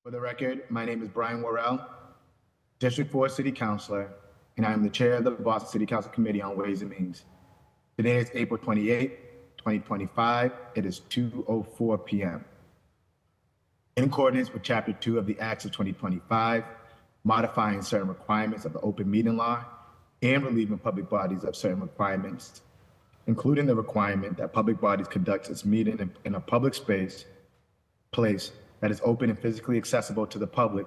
For the record, my name is Brian Worrell, District 4 City Councilor, and I am the Chair of the Boston City Council Committee on Ways and Means. Today is April 28, 2025. It is 2:04 p.m. In accordance with Chapter 2 of the Acts of 2025, modifying certain requirements of the open meeting law and relieving public bodies of certain requirements, including the requirement that public bodies conduct its meeting in a public place that is open and physically accessible to the public,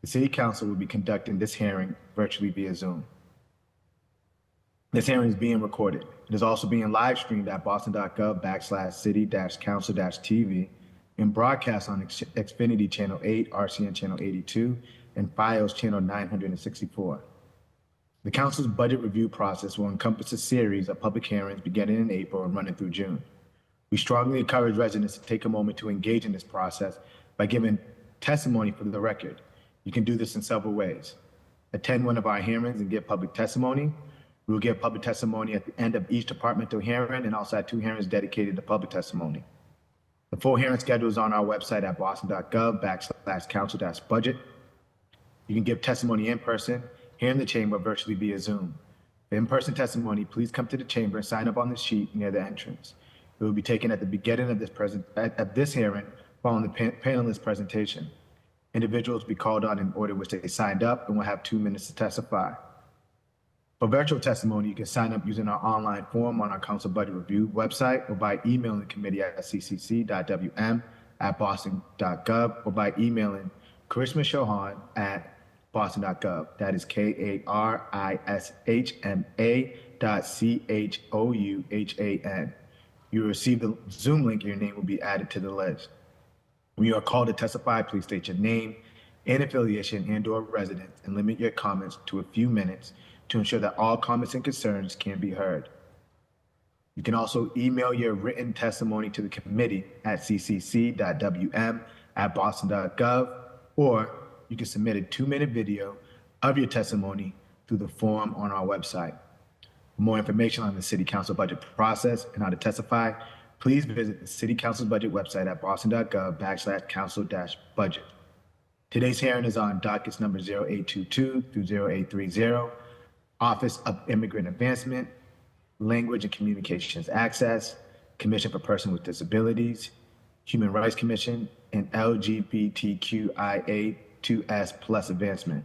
the City Council will be conducting this hearing virtually via Zoom. This hearing is being recorded. It is also being live streamed at boston.gov/city-council-tv and broadcast on Xfinity Channel 8, RCN Channel 82, and FiOS Channel 964. The Council's budget review process will encompass a series of public hearings beginning in April and running through June. We strongly encourage residents to take a moment to engage in this process by giving testimony for the record. You can do this in several ways. Attend one of our hearings and give public testimony. We will give public testimony at the end of each departmental hearing and also have 2 hearings dedicated to public testimony. The full hearing schedule is on our website at boston.gov/council-budget. You can give testimony in person, here in the chamber, virtually via Zoom. For in-person testimony, please come to the chamber and sign up on the sheet near the entrance. It will be taken at the beginning of this hearing following the panelist presentation. Individuals will be called on in order which they signed up and will have 2 minutes to testify. For virtual testimony, you can sign up using our online form on our Council Budget Review website or by emailing the committee at ccc.wm@boston.gov or by emailing Karishma Chauhan at boston.gov. That is KARISHMA.CHOUHAN. You will receive the Zoom link and your name will be added to the list. When you are called to testify, please state your name and affiliation and/or residence and limit your comments to a few minutes to ensure that all comments and concerns can be heard. You can also email your written testimony to the committee at ccc.wm@boston.gov, or you can submit a 2-minute video of your testimony through the form on our website. For more information on the City Council budget process and how to testify, please visit the City Council's budget website at boston.gov/council-budget. Today's hearing is on dockets number 0822 through 0830, Office of Immigrant Advancement, Language and Communications Access, Commission for Persons with Disabilities, Human Rights Commission, and LGBTQIA2S plus advancement.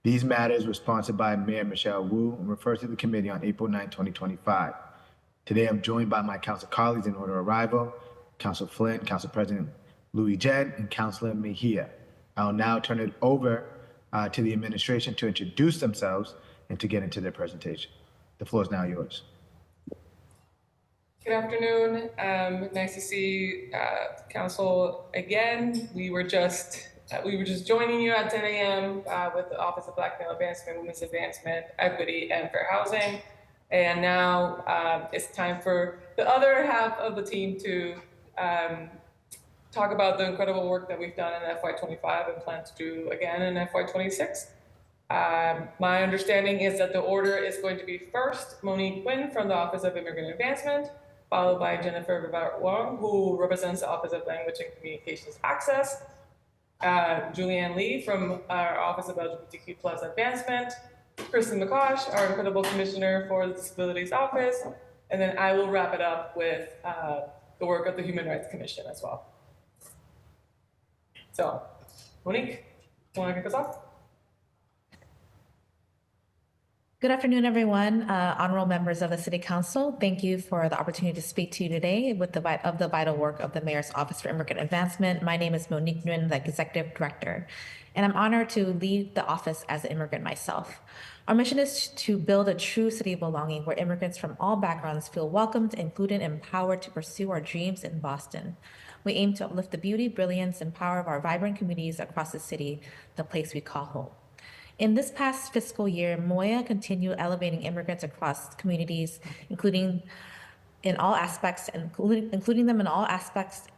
These matters were sponsored by Mayor Michelle Wu and referred to the committee on April 9, 2025. Today, I'm joined by my council colleagues in order of arrival, Council Flynn, Council President Louis Jen, and Councilor Mejia. I'll now turn it over to the administration to introduce themselves and to get into their presentation. The floor is now yours. Good afternoon. Nice to see Council again. We were just joining you at 10 a.m. With the Office of Black Male Advancement, Women's Advancement, Equity, and Fair Housing. And now it's time for the other half of the team to talk about the incredible work that we've done in FY25 and plan to do again in FY26. My understanding is that the order is going to be first Monique Nguyen from the Office of Immigrant Advancement, followed by Jennifer Rivera-Wong, who represents the Office of Language and Communications Access, Julianne Lee from our Office of LGBTQ+ Advancement, Kristen McCosh, our incredible commissioner for the Disabilities Office, and then I will wrap it up with the work of the Human Rights Commission as well. So, Monique, do you want to kick us off? Good afternoon, everyone. Honorable members of the City Council, thank you for the opportunity to speak to you today with the vital work of the Mayor's Office for Immigrant Advancement. My name is Monique Nguyen, the Executive Director, and I'm honored to lead the office as an immigrant myself. Our mission is to build a true city of belonging where immigrants from all backgrounds feel welcomed, included, and empowered to pursue our dreams in Boston. We aim to uplift the beauty, brilliance, and power of our vibrant communities across the city, the place we call home. In this past fiscal year, MOIA continued elevating immigrants across communities, including them in all aspects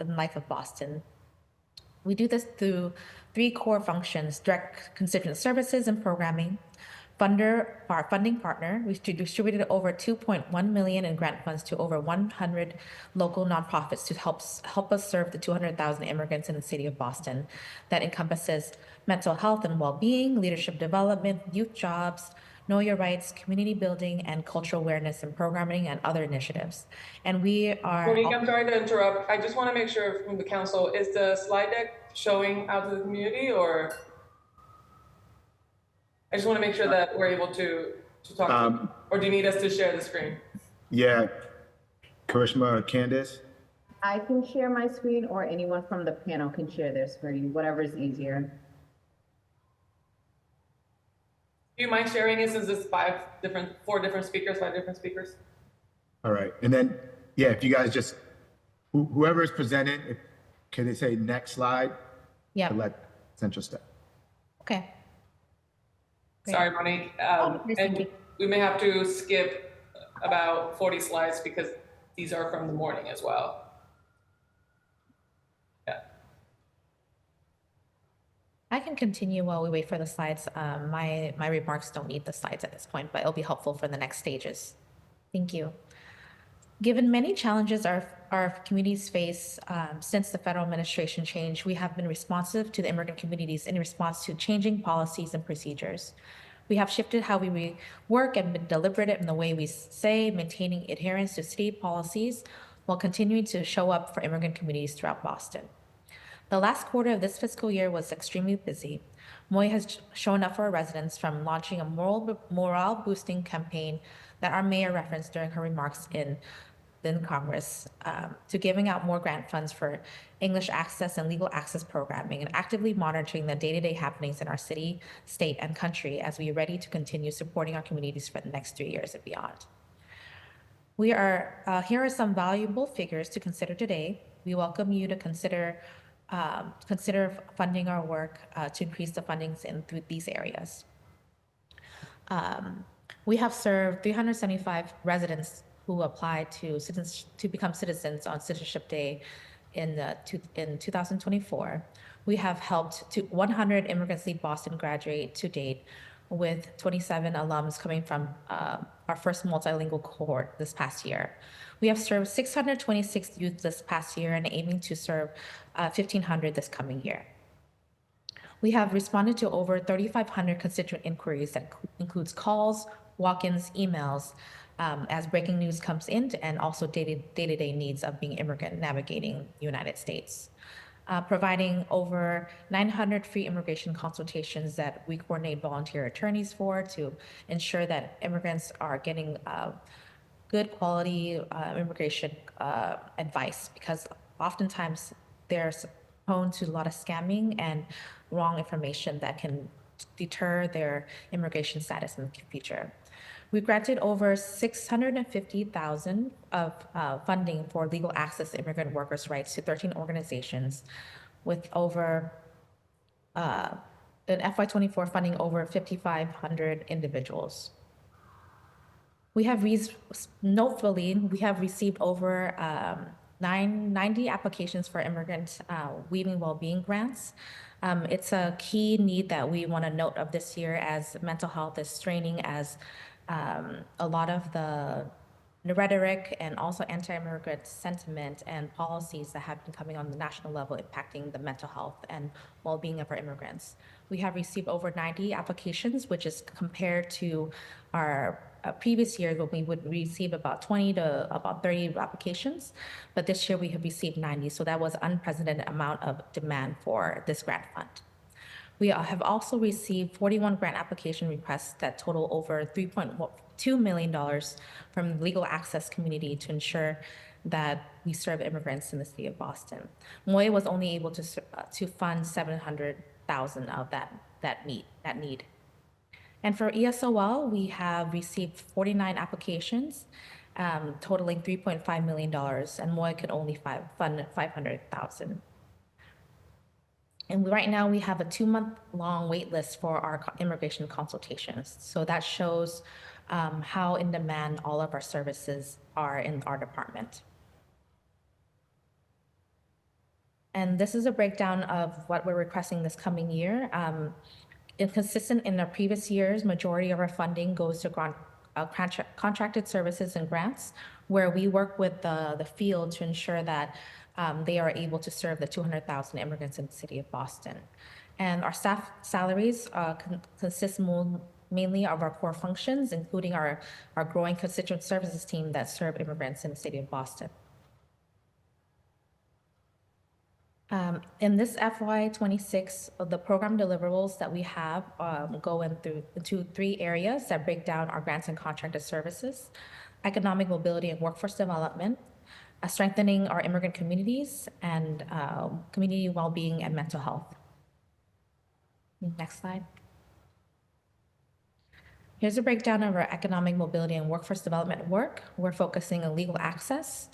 in life of Boston. We do this through 3 core functions: direct constituent services and programming, our funding partner. We distributed over $2.1 million in grant funds to over 100 local nonprofits to help us serve the 200,000 immigrants in the city of Boston. That encompasses mental health and well-being, leadership development, youth jobs, know your rights, community building, and cultural awareness and programming and other initiatives. And we are. Monique, I'm sorry to interrupt. I just want to make sure from the council, is the slide deck showing out to the community, or? I just want to make sure that we're able to talk to you. Or do you need us to share the screen? Yeah, Karishma or Candace? I can share my screen, or anyone from the panel can share their screen, whatever is easier. Do you mind sharing it since it's five different speakers? All right, and then, yeah, if you guys just, whoever is presenting, can they say next slide? Yeah. To let Central step. Okay. Great. Sorry, Monique. And we may have to skip about 40 slides because these are from the morning as well. Yeah. I can continue while we wait for the slides. My remarks don't need the slides at this point, but it'll be helpful for the next stages. Thank you. Given many challenges our communities face since the federal administration change, we have been responsive to the immigrant communities in response to changing policies and procedures. We have shifted how we work and been deliberate in the way we say, maintaining adherence to state policies while continuing to show up for immigrant communities throughout Boston. The last quarter of this fiscal year was extremely busy. MOIA has shown up for our residents, from launching a morale-boosting campaign that our mayor referenced during her remarks in Congress, to giving out more grant funds for English access and legal access programming, and actively monitoring the day-to-day happenings in our city, state, and country as we are ready to continue supporting our communities for the next 3 years and beyond. Here are some valuable figures to consider today. We welcome you to consider funding our work to increase the fundings in these areas. We have served 375 residents who applied to become citizens on Citizenship Day in 2024. We have helped 100 Immigrants Lead Boston graduate to date, with 27 alums coming from our first multilingual cohort this past year. We have served 626 youth this past year and aiming to serve 1,500 this coming year. We have responded to over 3,500 constituent inquiries that includes calls, walk-ins, emails, as breaking news comes in, and also day-to-day needs of being immigrant navigating the United States. Providing over 900 free immigration consultations that we coordinate volunteer attorneys for, to ensure that immigrants are getting good quality immigration advice, because oftentimes they're prone to a lot of scamming and wrong information that can deter their immigration status in the future. We granted over $650,000 of funding for legal access to immigrant workers' rights to 13 organizations, with over, in FY24 funding over 5,500 individuals. We have notably, we have received over 90 applications for immigrant weaving well-being grants. It's a key need that we want to note of this year, as mental health is straining, as a lot of the rhetoric and also anti-immigrant sentiment and policies that have been coming on the national level impacting the mental health and well-being of our immigrants. We have received over 90 applications, which is compared to our previous years when we would receive about 20 to about 30 applications, but this year we have received 90, so that was an unprecedented amount of demand for this grant fund. We have also received 41 grant application requests that total over $3.2 million from the legal access community to ensure that we serve immigrants in the city of Boston. MOIA was only able to fund $700,000 of that need. And for ESOL, we have received 49 applications, totaling $3.5 million, and MOIA could only fund $500,000. And right now we have a 2-month-long wait list for our immigration consultations. So that shows how in demand all of our services are in our department. And this is a breakdown of what we're requesting this coming year. Inconsistent in our previous years, majority of our funding goes to contracted services and grants, where we work with the field to ensure that they are able to serve the 200,000 immigrants in the city of Boston. And our staff salaries consist mainly of our core functions, including our growing constituent services team that serve immigrants in the city of Boston. In this FY26, the program deliverables that we have go into 3 areas that break down our grants and contracted services: economic mobility and workforce development, strengthening our immigrant communities, and community well-being and mental health. Next slide. Here's a breakdown of our economic mobility and workforce development work. We're focusing on legal access,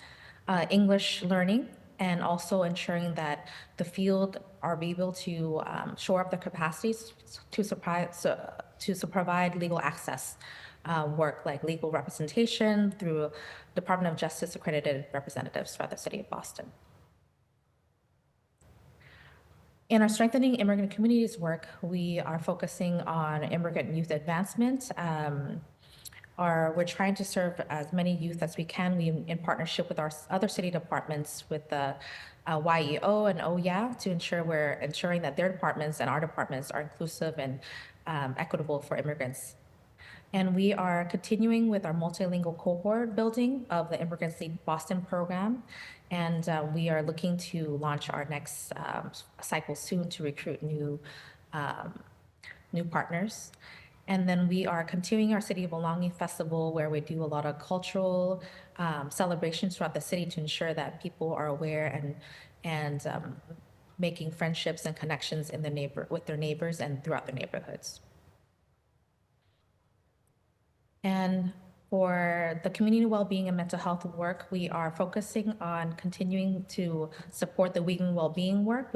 English learning, and also ensuring that the field are able to shore up their capacities to provide legal access work, like legal representation through Department of Justice accredited representatives for the city of Boston. In our strengthening immigrant communities work, we are focusing on immigrant youth advancement. We're trying to serve as many youth as we can. We, in partnership with our other city departments, with the YEO and OYA, to ensure we're ensuring that their departments and our departments are inclusive and equitable for immigrants. And we are continuing with our multilingual cohort building of the Immigrants Lead Boston program. And we are looking to launch our next cycle soon to recruit new partners. And then we are continuing our City of Belonging Festival, where we do a lot of cultural celebrations throughout the city to ensure that people are aware and making friendships and connections with their neighbors and throughout their neighborhoods. And for the community well-being and mental health work, we are focusing on continuing to support the weekend well-being work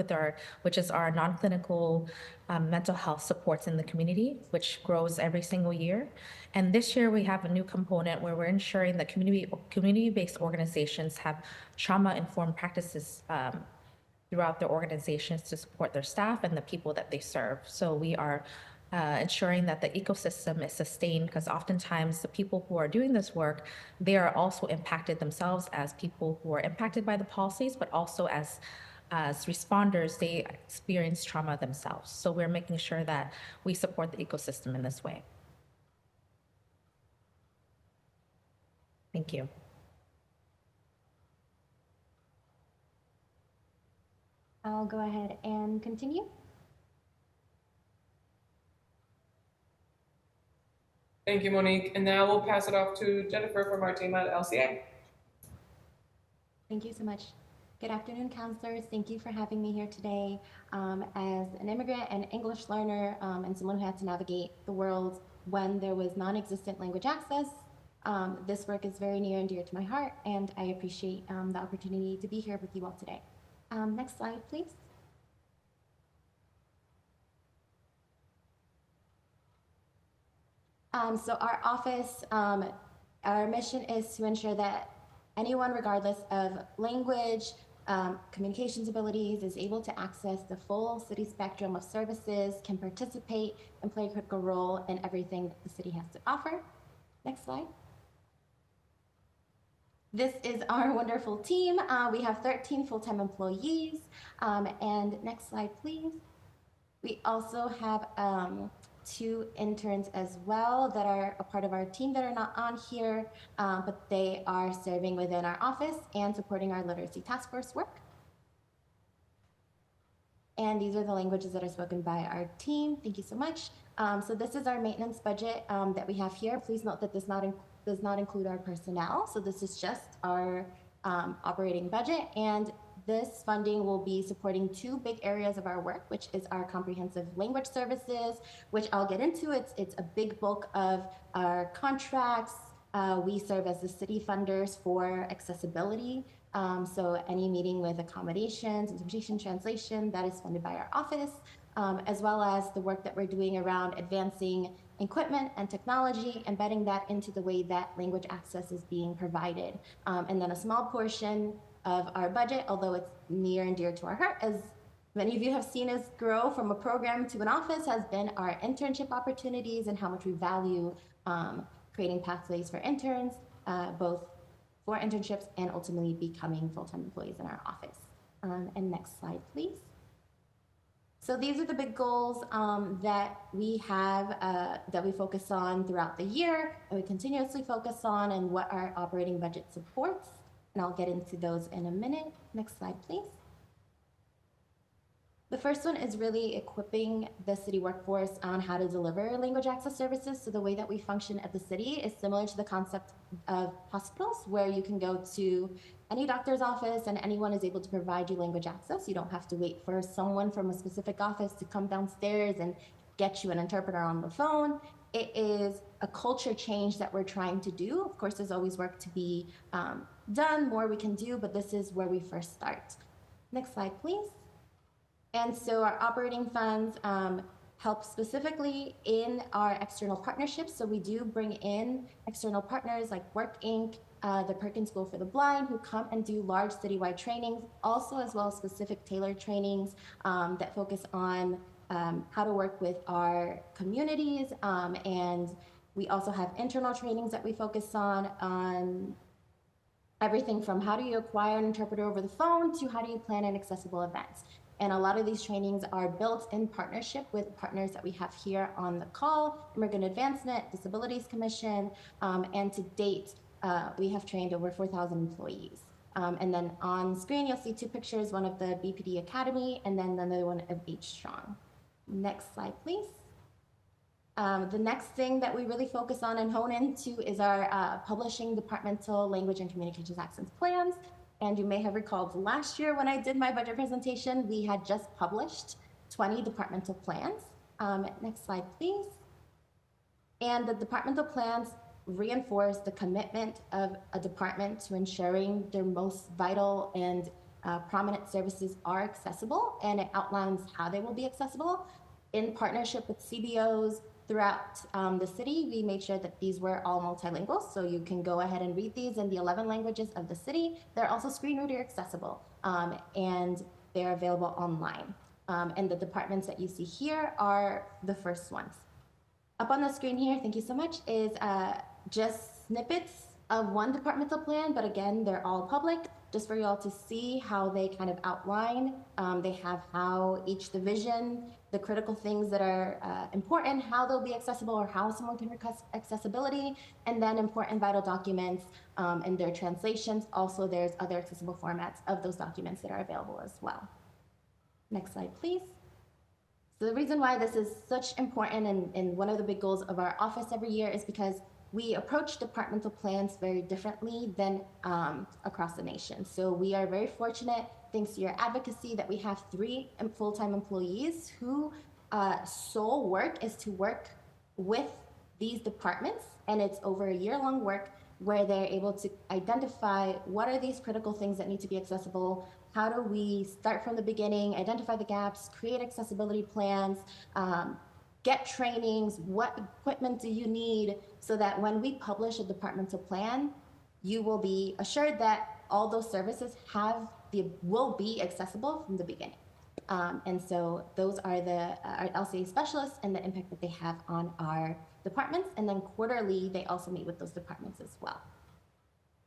which is our non-clinical mental health supports in the community, which grows every single year. And this year we have a new component where we're ensuring that community-based organizations have trauma-informed practices throughout their organizations to support their staff and the people that they serve. So we are ensuring that the ecosystem is sustained, because oftentimes the people who are doing this work, they are also impacted themselves as people who are impacted by the policies, but also as responders, they experience trauma themselves. So we're making sure that we support the ecosystem in this way. Thank you. I'll go ahead and continue. Thank you, Monique. And now we'll pass it off to Jennifer from our team at LCA. Thank you so much. Good afternoon, counselors. Thank you for having me here today. As an immigrant and English learner and someone who had to navigate the world when there was non-existent language access, this work is very near and dear to my heart, and I appreciate the opportunity to be here with you all today. Next slide, please. So our office, our mission is to ensure that anyone, regardless of language, communications abilities, is able to access the full city spectrum of services, can participate and play a critical role in everything that the city has to offer. Next slide. This is our wonderful team. We have 13 full-time employees. And next slide, please. We also have 2 interns as well that are a part of our team that are not on here, but they are serving within our office and supporting our literacy task force work. And these are the languages that are spoken by our team. Thank you so much. So this is our maintenance budget that we have here. Please note that this does not include our personnel. So this is just our operating budget. And this funding will be supporting 2 big areas of our work, which is our comprehensive language services, which I'll get into. It's a big bulk of our contracts. We serve as the city funders for accessibility. So any meeting with accommodations, interpretation, translation, that is funded by our office, as well as the work that we're doing around advancing equipment and technology, embedding that into the way that language access is being provided. And then a small portion of our budget, although it's near and dear to our heart, as many of you have seen us grow from a program to an office has been our internship opportunities and how much we value creating pathways for interns, both for internships and ultimately becoming full-time employees in our office. And next slide, please. So these are the big goals that we have, that we focus on throughout the year, and we continuously focus on, and what our operating budget supports. And I'll get into those in a minute. Next slide, please. The first one is really equipping the city workforce on how to deliver language access services. So the way that we function at the city is similar to the concept of hospitals, where you can go to any doctor's office and anyone is able to provide you language access. You don't have to wait for someone from a specific office to come downstairs and get you an interpreter on the phone. It is a culture change that we're trying to do. Of course, there's always work to be done, more we can do, but this is where we first start. Next slide, please. And so our operating funds help specifically in our external partnerships. So we do bring in external partners like Work Inc., the Perkins School for the Blind, who come and do large citywide trainings, also as well as specific tailored trainings that focus on how to work with our communities. And we also have internal trainings that we focus on everything from how do you acquire an interpreter over the phone to how do you plan an accessible event. And a lot of these trainings are built in partnership with partners that we have here on the call, Immigrant Advancement, Disabilities Commission, and to date, we have trained over 4,000 employees. And then on screen, you'll see two pictures, one of the BPD Academy, and then another one of H Strong. Next slide, please. The next thing that we really focus on and hone into is our publishing departmental language and communications access plans. And you may have recalled last year when I did my budget presentation, we had just published 20 departmental plans. Next slide, please. And the departmental plans reinforce the commitment of a department to ensuring their most vital and prominent services are accessible, and it outlines how they will be accessible. In partnership with CBOs throughout the city, we made sure that these were all multilingual, so you can go ahead and read these in the 11 languages of the city. They're also screen reader accessible, and they're available online. And the departments that you see here are the first ones. Up on the screen here, thank you so much, is just snippets of one departmental plan, but again, they're all public, just for you all to see how they kind of outline. They have how each division, the critical things that are important, how they'll be accessible or how someone can request accessibility, and then important vital documents and their translations. Also, there's other accessible formats of those documents that are available as well. Next slide, please. So the reason why this is such important and one of the big goals of our office every year is because we approach departmental plans very differently than across the nation. So we are very fortunate, thanks to your advocacy, that we have 3 full-time employees who sole work is to work with these departments, and it's over a year-long work where they're able to identify what are these critical things that need to be accessible, how do we start from the beginning, identify the gaps, create accessibility plans, get trainings, what equipment do you need, so that when we publish a departmental plan, you will be assured that all those services will be accessible from the beginning. And so those are our LCA specialists and the impact that they have on our departments. And then quarterly, they also meet with those departments as well.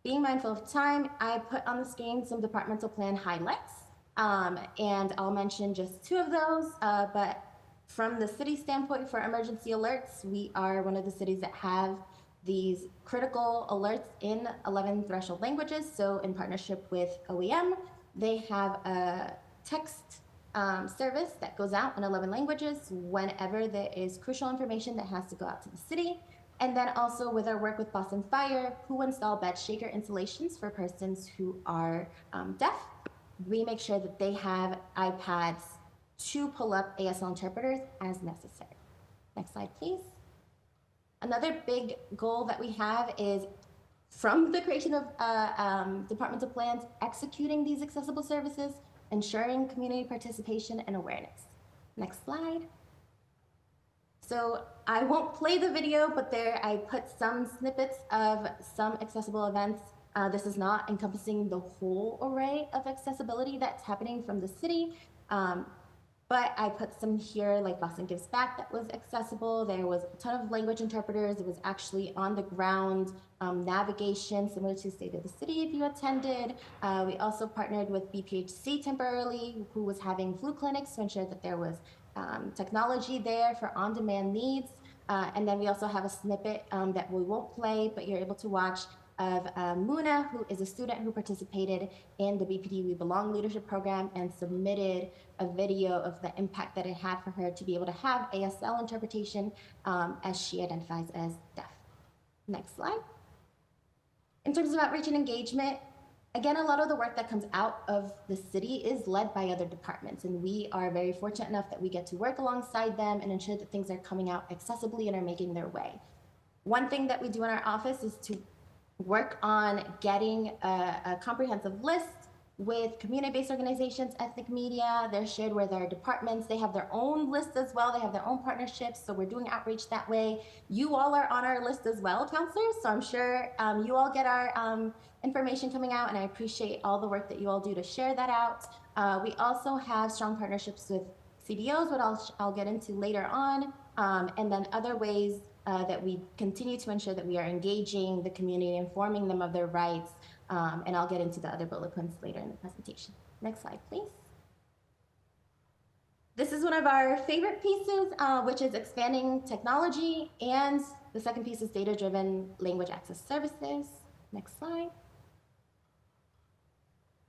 Being mindful of time, I put on the screen some departmental plan highlights, and I'll mention just 2 of those, but from the city standpoint for emergency alerts, we are one of the cities that have these critical alerts in 11 threshold languages. So in partnership with OEM, they have a text service that goes out in 11 languages whenever there is crucial information that has to go out to the city. And then also with our work with Boston Fire, who install bed shaker installations for persons who are deaf, we make sure that they have iPads to pull up ASL interpreters as necessary. Next slide, please. Another big goal that we have is, from the creation of departmental plans, executing these accessible services, ensuring community participation and awareness. Next slide. So I won't play the video, but there I put some snippets of some accessible events. This is not encompassing the whole array of accessibility that's happening from the city. But I put some here, like Boston Gives Back, that was accessible. There was a ton of language interpreters. It was actually on the ground navigation, similar to State of the City if you attended. We also partnered with BPHC temporarily, who was having flu clinics to ensure that there was technology there for on-demand needs. And then we also have a snippet that we won't play, but you're able to watch of Muna, who is a student who participated in the BPD We Belong leadership program and submitted a video of the impact that it had for her to be able to have ASL interpretation as she identifies as deaf. Next slide. In terms of outreach and engagement, again, a lot of the work that comes out of the city is led by other departments, and we are very fortunate enough that we get to work alongside them and ensure that things are coming out accessibly and are making their way. One thing that we do in our office is to work on getting a comprehensive list with community-based organizations, ethnic media. They're shared with our departments. They have their own list as well. They have their own partnerships, so we're doing outreach that way. You all are on our list as well, counselors, so I'm sure you all get our information coming out, and I appreciate all the work that you all do to share that out. We also have strong partnerships with CBOs, what I'll get into later on, and then other ways that we continue to ensure that we are engaging the community, informing them of their rights, and I'll get into the other bullet points later in the presentation. Next slide, please. This is one of our favorite pieces, which is expanding technology, and the second piece is data-driven language access services. Next slide.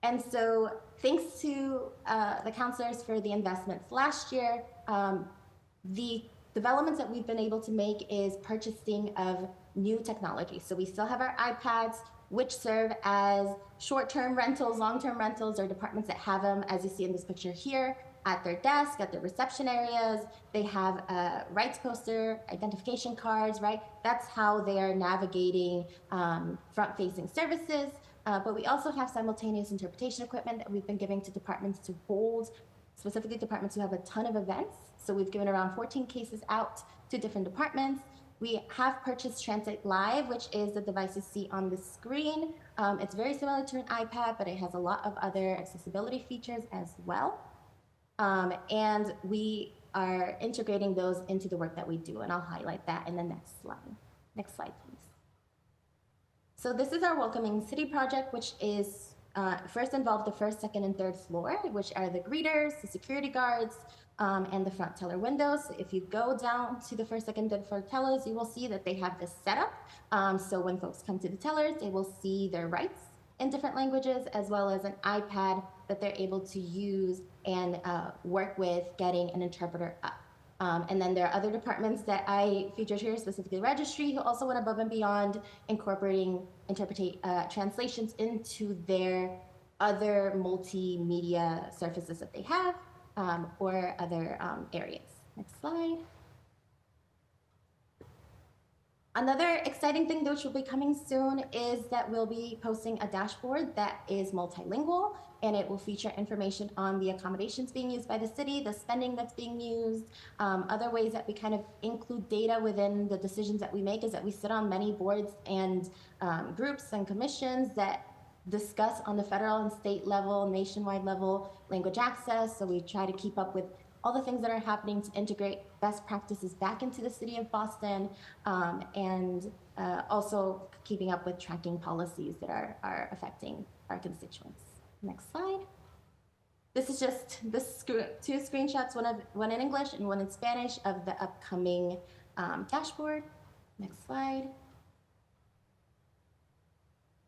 And so thanks to the counselors for the investments last year, the developments that we've been able to make is purchasing of new technology. So we still have our iPads, which serve as short-term rentals, long-term rentals, or departments that have them, as you see in this picture here, at their desk, at their reception areas. They have a rights poster, identification cards, right? That's how they are navigating front-facing services. But we also have simultaneous interpretation equipment that we've been giving to departments to hold, specifically departments who have a ton of events. So we've given around 14 cases out to different departments. We have purchased Translate Live, which is the device you see on the screen. It's very similar to an iPad, but it has a lot of other accessibility features as well. And we are integrating those into the work that we do, and I'll highlight that in the next slide. Next slide, please. So this is our Welcoming City project, which is first involved the first, second, and third floor, which are the greeters, the security guards, and the front teller windows. So if you go down to the first, second, third floor tellers, you will see that they have this setup. So when folks come to the tellers, they will see their rights in different languages, as well as an iPad that they're able to use and work with getting an interpreter up. And then there are other departments that I featured here, specifically registry, who also went above and beyond incorporating translations into their other multimedia surfaces that they have, or other areas. Next slide. Another exciting thing which will be coming soon is that we'll be posting a dashboard that is multilingual, and it will feature information on the accommodations being used by the city, the spending that's being used. Other ways that we kind of include data within the decisions that we make is that we sit on many boards and groups and commissions that discuss on the federal and state level, nationwide level, language access. So we try to keep up with all the things that are happening to integrate best practices back into the city of Boston, and also keeping up with tracking policies that are affecting our constituents. Next slide. This is just two screenshots, one in English and one in Spanish, of the upcoming dashboard. Next slide.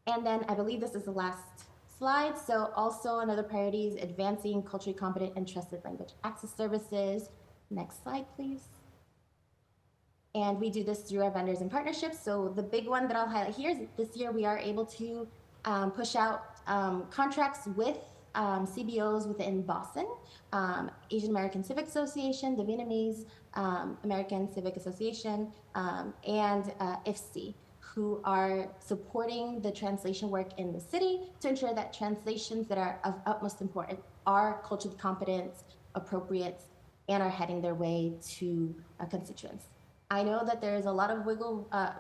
And then I believe this is the last slide. So also another priority is advancing culturally competent and trusted language access services. Next slide, please. And we do this through our vendors and partnerships. So the big one that I'll highlight here is that this year we are able to push out contracts with CBOs within Boston, Asian American Civic Association, the Vietnamese American Civic Association, and IFC, who are supporting the translation work in the city to ensure that translations that are of utmost importance are culturally competent, appropriate, and are heading their way to constituents. I know that there is a lot of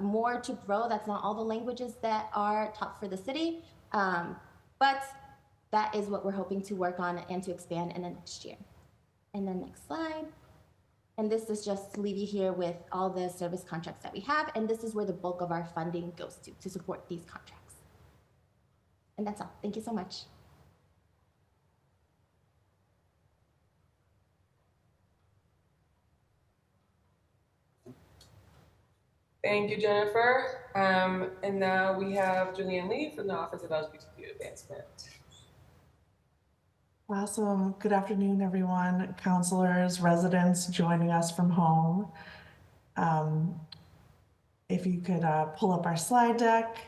more to grow. That's not all the languages that are taught for the city, but that is what we're hoping to work on and to expand in the next year. And then next slide. And this is just to leave you here with all the service contracts that we have. And this is where the bulk of our funding goes to support these contracts. And that's all. Thank you so much. Thank you, Jennifer. And now we have Julianne Lee from the Office of LGBTQ Advancement. Awesome. Good afternoon, everyone, counselors, residents joining us from home. If you could pull up our slide deck.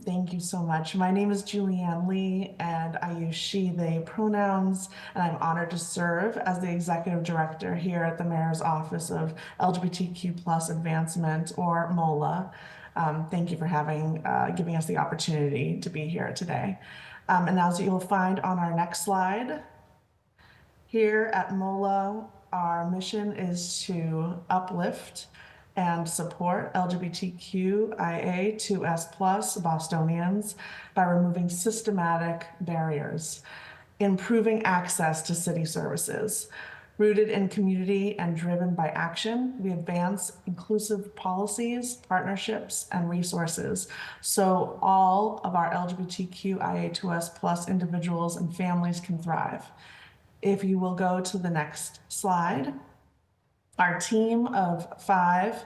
Thank you so much. My name is Julianne Lee, and I use she, they pronouns, and I'm honored to serve as the Executive Director here at the Mayor's Office of LGBTQ+ Advancement, or MOLA. Thank you for giving us the opportunity to be here today. And as you'll find on our next slide, here at MOLA, our mission is to uplift and support LGBTQIA2S+ Bostonians by removing systematic barriers, improving access to city services. Rooted in community and driven by action, we advance inclusive policies, partnerships, and resources so all of our LGBTQIA2S+ individuals and families can thrive. If you will go to the next slide. Our team of 5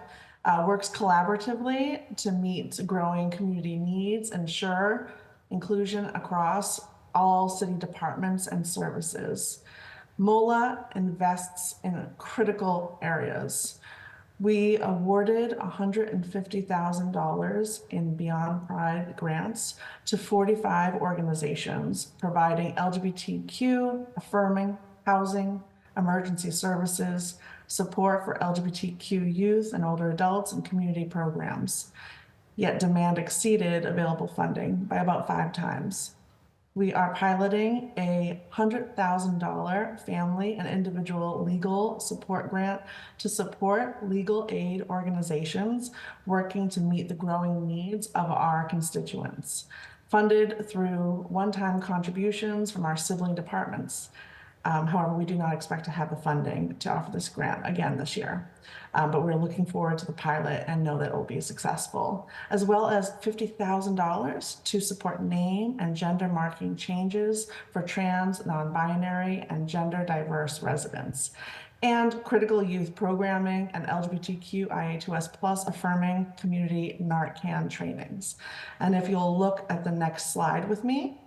works collaboratively to meet growing community needs, ensure inclusion across all city departments and services. MOLA invests in critical areas. We awarded $150,000 in Beyond Pride grants to 45 organizations, providing LGBTQ affirming housing, emergency services, support for LGBTQ youth and older adults, and community programs. Yet demand exceeded available funding by about 5 times. We are piloting a $100,000 family and individual legal support grant to support legal aid organizations working to meet the growing needs of our constituents, funded through one-time contributions from our sibling departments. However, we do not expect to have the funding to offer this grant again this year, but we're looking forward to the pilot and know that it will be successful, as well as $50,000 to support name and gender marking changes for trans, non-binary, and gender diverse residents, and critical youth programming and LGBTQIA2S+ affirming community Narcan trainings. And if you'll look at the next slide with me,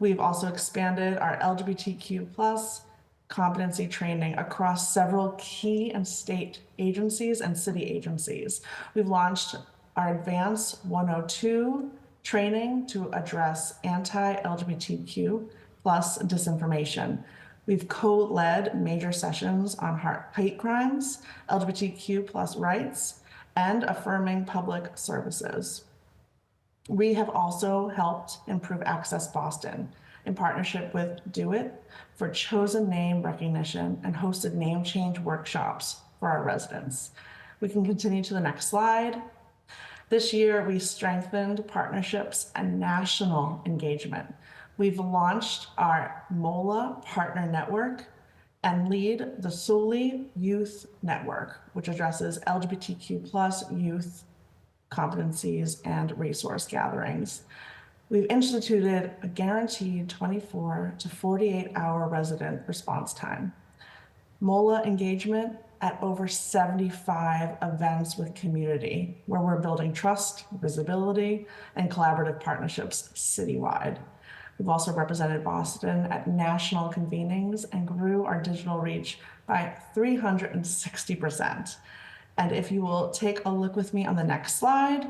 we've also expanded our LGBTQ+ competency training across several key and state agencies and city agencies. We've launched our Advance 102 training to address anti-LGBTQ+ disinformation. We've co-led major sessions on hate crimes, LGBTQ+ rights, and affirming public services. We have also helped improve Access Boston in partnership with Do It for chosen name recognition and hosted name change workshops for our residents. We can continue to the next slide. This year, we strengthened partnerships and national engagement. We've launched our MOLA Partner Network and lead the Solely Youth Network, which addresses LGBTQ+ youth competencies and resource gatherings. We've instituted a guaranteed 24 to 48-hour resident response time. MOLA engagement at over 75 events with community, where we're building trust, visibility, and collaborative partnerships citywide. We've also represented Boston at national convenings and grew our digital reach by 360%. And if you will take a look with me on the next slide,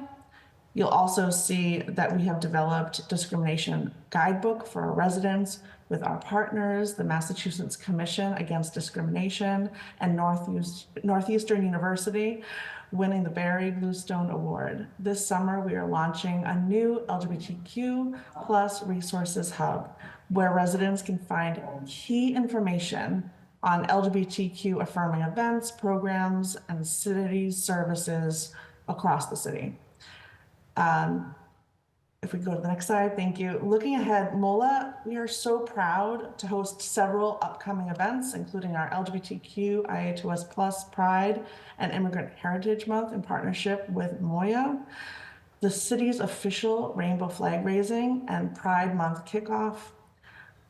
you'll also see that we have developed discrimination guidebook for our residents with our partners, the Massachusetts Commission Against Discrimination and Northeastern University, winning the Barry Bluestone Award. This summer, we are launching a new LGBTQ+ resources hub where residents can find key information on LGBTQ affirming events, programs, and city services across the city. If we go to the next slide, thank you. Looking ahead, MOLA, we are so proud to host several upcoming events, including our LGBTQIA2S+ Pride and Immigrant Heritage Month in partnership with MOIA, the city's official rainbow flag raising and Pride Month kickoff,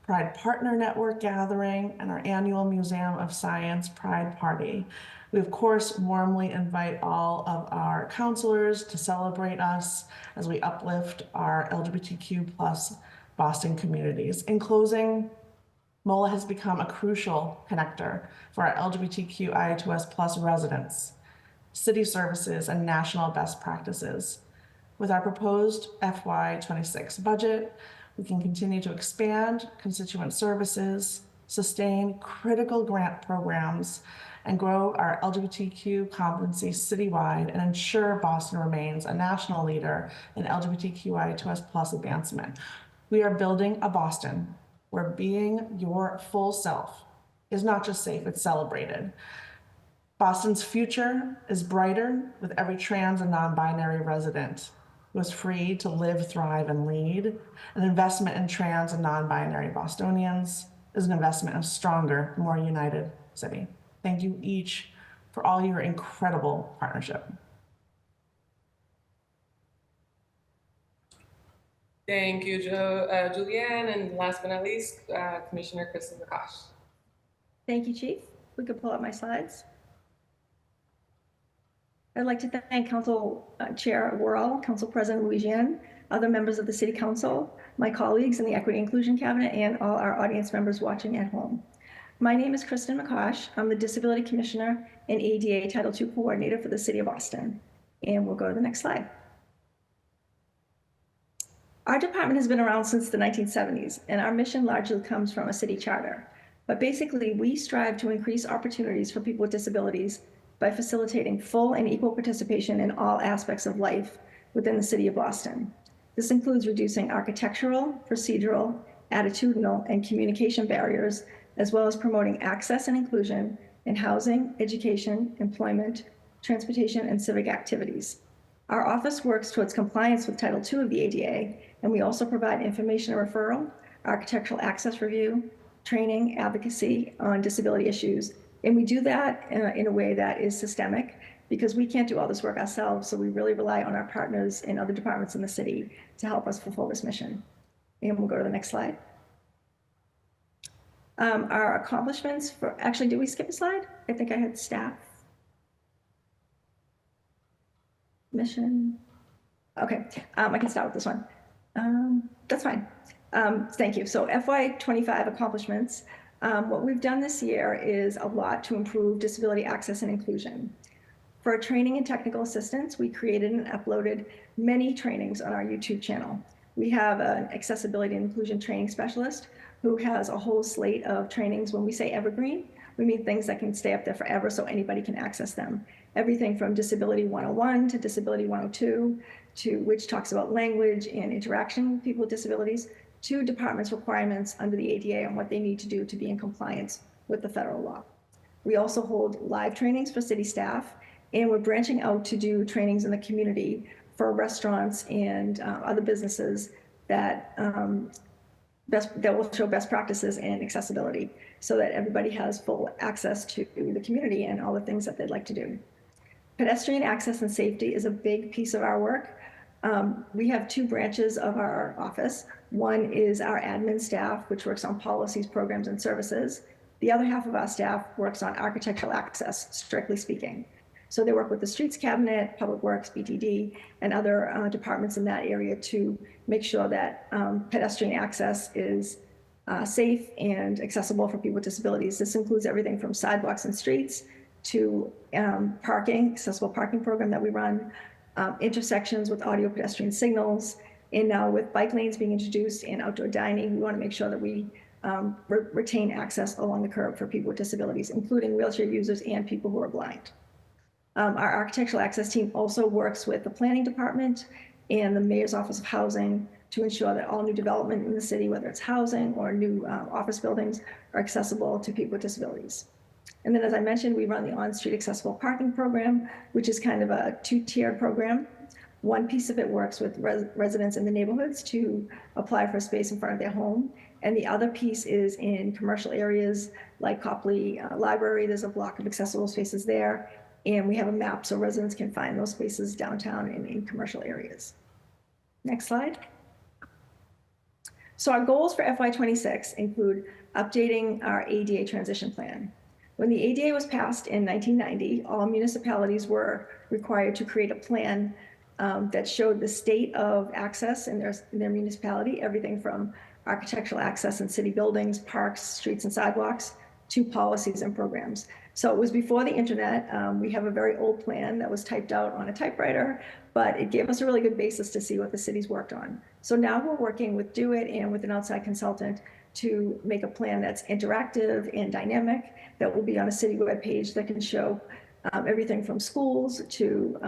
Pride Partner Network gathering, and our annual Museum of Science Pride Party. We, of course, warmly invite all of our counselors to celebrate us as we uplift our LGBTQ+ Boston communities. In closing, MOLA has become a crucial connector for our LGBTQIA2S+ residents, city services, and national best practices. With our proposed FY26 budget, we can continue to expand constituent services, sustain critical grant programs, and grow our LGBTQ competency citywide and ensure Boston remains a national leader in LGBTQIA2S+ advancement. We are building a Boston where being your full self is not just safe, it's celebrated. Boston's future is brighter with every trans and non-binary resident who is free to live, thrive, and lead. An investment in trans and non-binary Bostonians is an investment in a stronger, more united city. Thank you each for all your incredible partnership. Thank you, Julianne, and last but not least, Commissioner Kristen McCosh. Thank you, Chief. We could pull up my slides. I'd like to thank Council Chair Worrell, Council President Louisiane, other members of the City Council, my colleagues in the Equity Inclusion Cabinet, and all our audience members watching at home. My name is Kristen McCosh. I'm the Disability Commissioner and ADA Title II Coordinator for the City of Boston. And we'll go to the next slide. Our department has been around since the 1970s, and our mission largely comes from a city charter. But basically, we strive to increase opportunities for people with disabilities by facilitating full and equal participation in all aspects of life within the City of Boston. This includes reducing architectural, procedural, attitudinal, and communication barriers, as well as promoting access and inclusion in housing, education, employment, transportation, and civic activities. Our office works towards compliance with Title II of the ADA, and we also provide information and referral, architectural access review, training, advocacy on disability issues. And we do that in a way that is systemic because we can't do all this work ourselves. So we really rely on our partners in other departments in the city to help us fulfill this mission. And we'll go to the next slide. Our accomplishments for, actually, did we skip a slide? I think I had staff. Mission. Okay, I can start with this one. That's fine. Thank you. So FY25 accomplishments. What we've done this year is a lot to improve disability access and inclusion. For training and technical assistance, we created and uploaded many trainings on our YouTube channel. We have an accessibility and inclusion training specialist who has a whole slate of trainings. When we say evergreen, we mean things that can stay up there forever so anybody can access them. Everything from Disability 101 to Disability 102, to which talks about language and interaction with people with disabilities, to departments' requirements under the ADA on what they need to do to be in compliance with the federal law. We also hold live trainings for city staff, and we're branching out to do trainings in the community for restaurants and other businesses that will show best practices and accessibility so that everybody has full access to the community and all the things that they'd like to do. Pedestrian access and safety is a big piece of our work. We have two branches of our office. One is our admin staff, which works on policies, programs, and services. The other half of our staff works on architectural access, strictly speaking. So they work with the Streets Cabinet, Public Works, BTD, and other departments in that area to make sure that pedestrian access is safe and accessible for people with disabilities. This includes everything from sidewalks and streets to parking, accessible parking program that we run, intersections with audio pedestrian signals, and now with bike lanes being introduced and outdoor dining, we want to make sure that we retain access along the curb for people with disabilities, including wheelchair users and people who are blind. Our architectural access team also works with the planning department and the mayor's office of housing to ensure that all new development in the city, whether it's housing or new office buildings, are accessible to people with disabilities. And then, as I mentioned, we run the on-street accessible parking program, which is kind of a two-tiered program. One piece of it works with residents in the neighborhoods to apply for space in front of their home. And the other piece is in commercial areas like Copley Library. There's a block of accessible spaces there. And we have a map so residents can find those spaces downtown and in commercial areas. Next slide. So our goals for FY26 include updating our ADA transition plan. When the ADA was passed in 1990, all municipalities were required to create a plan that showed the state of access in their municipality, everything from architectural access in city buildings, parks, streets, and sidewalks, to policies and programs. So it was before the internet. We have a very old plan that was typed out on a typewriter, but it gave us a really good basis to see what the cities worked on. So now we're working with Do It and with an outside consultant to make a plan that's interactive and dynamic, that will be on a city webpage that can show everything from schools to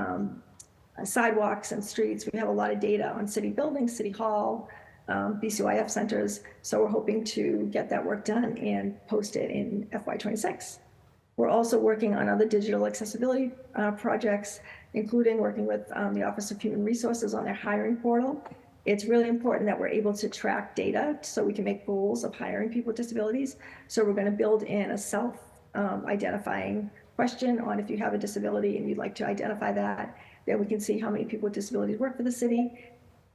sidewalks and streets. We have a lot of data on city buildings, city hall, BCYF centers. So we're hoping to get that work done and post it in FY26. We're also working on other digital accessibility projects, including working with the Office of Human Resources on their hiring portal. It's really important that we're able to track data so we can make goals of hiring people with disabilities. So we're going to build in a self-identifying question on if you have a disability and you'd like to identify that, then we can see how many people with disabilities work for the city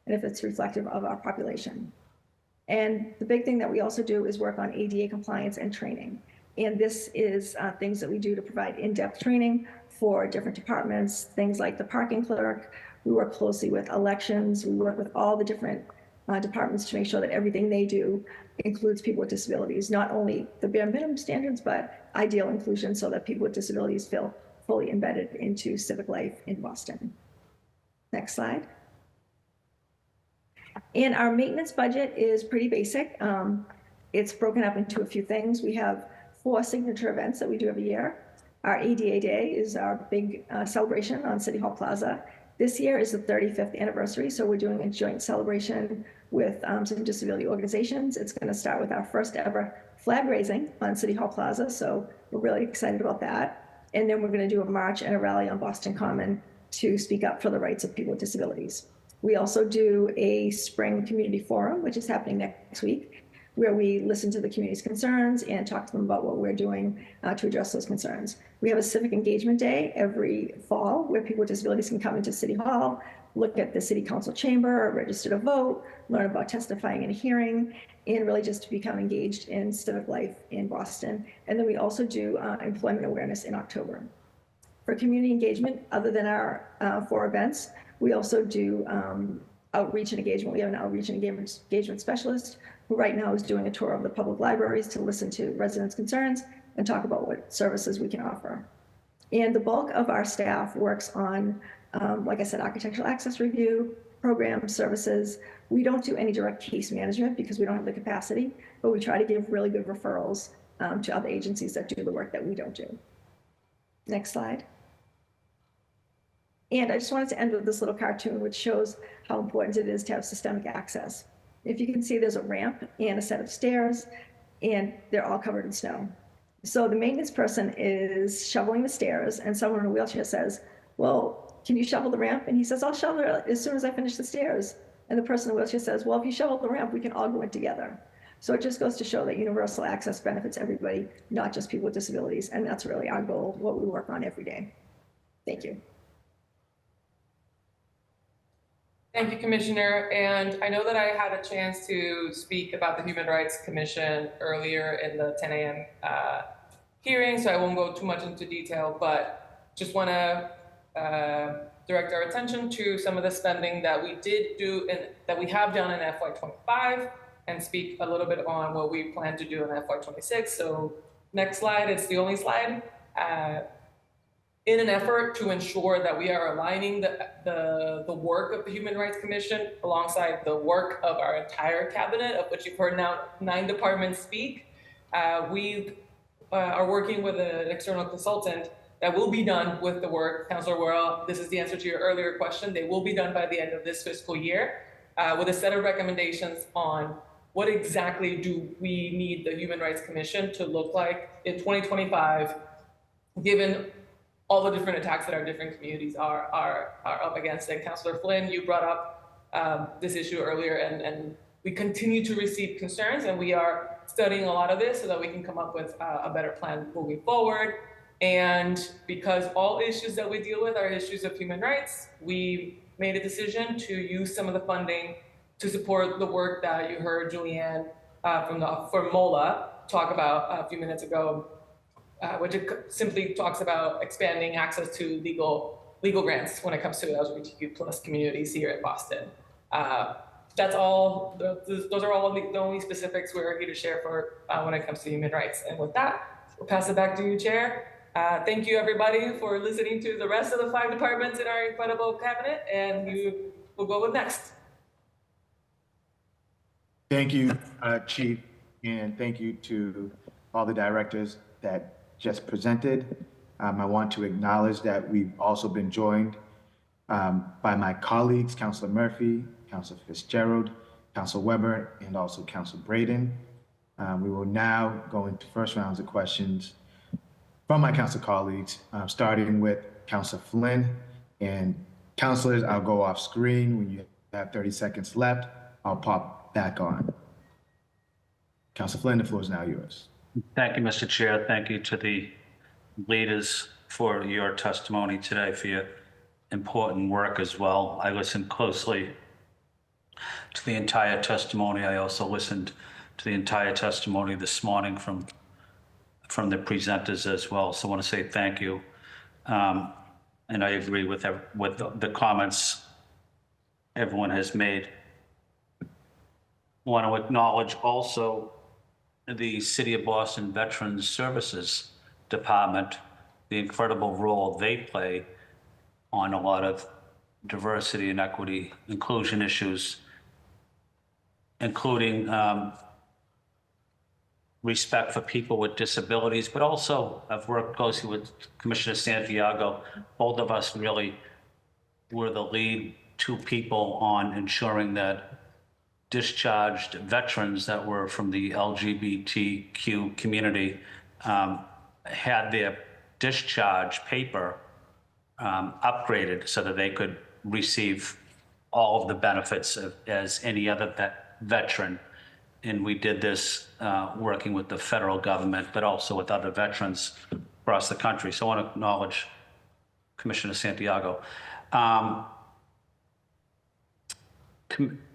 and if it's reflective of our population. And the big thing that we also do is work on ADA compliance and training. And this is things that we do to provide in-depth training for different departments, things like the parking clerk. We work closely with elections. We work with all the different departments to make sure that everything they do includes people with disabilities, not only the bare minimum standards, but ideal inclusion so that people with disabilities feel fully embedded into civic life in Boston. Next slide. And our maintenance budget is pretty basic. It's broken up into a few things. We have 4 signature events that we do every year. Our ADA Day is our big celebration on City Hall Plaza. This year is the 35th anniversary, so we're doing a joint celebration with some disability organizations. It's going to start with our first ever flag raising on City Hall Plaza, so we're really excited about that. And then we're going to do a march and a rally on Boston Common to speak up for the rights of people with disabilities. We also do a spring community forum, which is happening next week, where we listen to the community's concerns and talk to them about what we're doing to address those concerns. We have a civic engagement day every fall where people with disabilities can come into City Hall, look at the City Council chamber, register to vote, learn about testifying in a hearing, and really just to become engaged in civic life in Boston. And then we also do employment awareness in October. For community engagement, other than our 4 events, we also do outreach and engagement. We have an outreach and engagement specialist who right now is doing a tour of the public libraries to listen to residents' concerns and talk about what services we can offer. And the bulk of our staff works on, like I said, architectural access review, program services. We don't do any direct case management because we don't have the capacity, but we try to give really good referrals to other agencies that do the work that we don't do. Next slide. And I just wanted to end with this little cartoon, which shows how important it is to have systemic access. If you can see, there's a ramp and a set of stairs, and they're all covered in snow. So the maintenance person is shoveling the stairs, and someone in a wheelchair says, well, can you shovel the ramp? And he says, I'll shovel it as soon as I finish the stairs. And the person in the wheelchair says, well, if you shovel the ramp, we can all go in together. So it just goes to show that universal access benefits everybody, not just people with disabilities. And that's really our goal, what we work on every day. Thank you. Thank you, Commissioner. And I know that I had a chance to speak about the Human Rights Commission earlier in the 10 a.m. Hearing, so I won't go too much into detail, but just want to direct our attention to some of the spending that we did do and that we have done in FY25 and speak a little bit on what we plan to do in FY26. So next slide, it's the only slide. In an effort to ensure that we are aligning the work of the Human Rights Commission alongside the work of our entire cabinet, of which you've heard now 9 departments speak, we are working with an external consultant that will be done with the work. Councilor Worrell, this is the answer to your earlier question. They will be done by the end of this fiscal year with a set of recommendations on what exactly do we need the Human Rights Commission to look like in 2025, given all the different attacks that our different communities are up against. And Councillor Flynn, you brought up this issue earlier, and we continue to receive concerns, and we are studying a lot of this so that we can come up with a better plan moving forward. And because all issues that we deal with are issues of human rights, we made a decision to use some of the funding to support the work that you heard Julianne from MOIA talk about a few minutes ago, which simply talks about expanding access to legal grants when it comes to LGBTQ+ communities here in Boston. That's all. Those are all the only specifics we're here to share for when it comes to human rights. And with that, we'll pass it back to you, Chair. Thank you, everybody, for listening to the rest of the 5 departments in our incredible cabinet, and you will go with next. Thank you, Chief, and thank you to all the directors that just presented. I want to acknowledge that we've also been joined by my colleagues, Councilor Murphy, Councilor Fitzgerald, Councilor Weber, and also Councilor Braden. We will now go into first rounds of questions from my council colleagues, starting with Councilor Flynn. And councilors, I'll go off screen. When you have 30 seconds left, I'll pop back on. Councilor Flynn, the floor is now yours. Thank you, Mr. Chair. Thank you to the leaders for your testimony today, for your important work as well. I listened closely to the entire testimony. I also listened to the entire testimony this morning from the presenters as well. So I want to say thank you. And I agree with the comments everyone has made. I want to acknowledge also the City of Boston Veterans Services Department, the incredible role they play on a lot of diversity and equity inclusion issues, including respect for people with disabilities, but also I've worked closely with Commissioner Santiago. Both of us really were the lead 2 people on ensuring that discharged veterans that were from the LGBTQ community had their discharge paper upgraded so that they could receive all of the benefits as any other veteran. And we did this working with the federal government, but also with other veterans across the country. So I want to acknowledge Commissioner Santiago.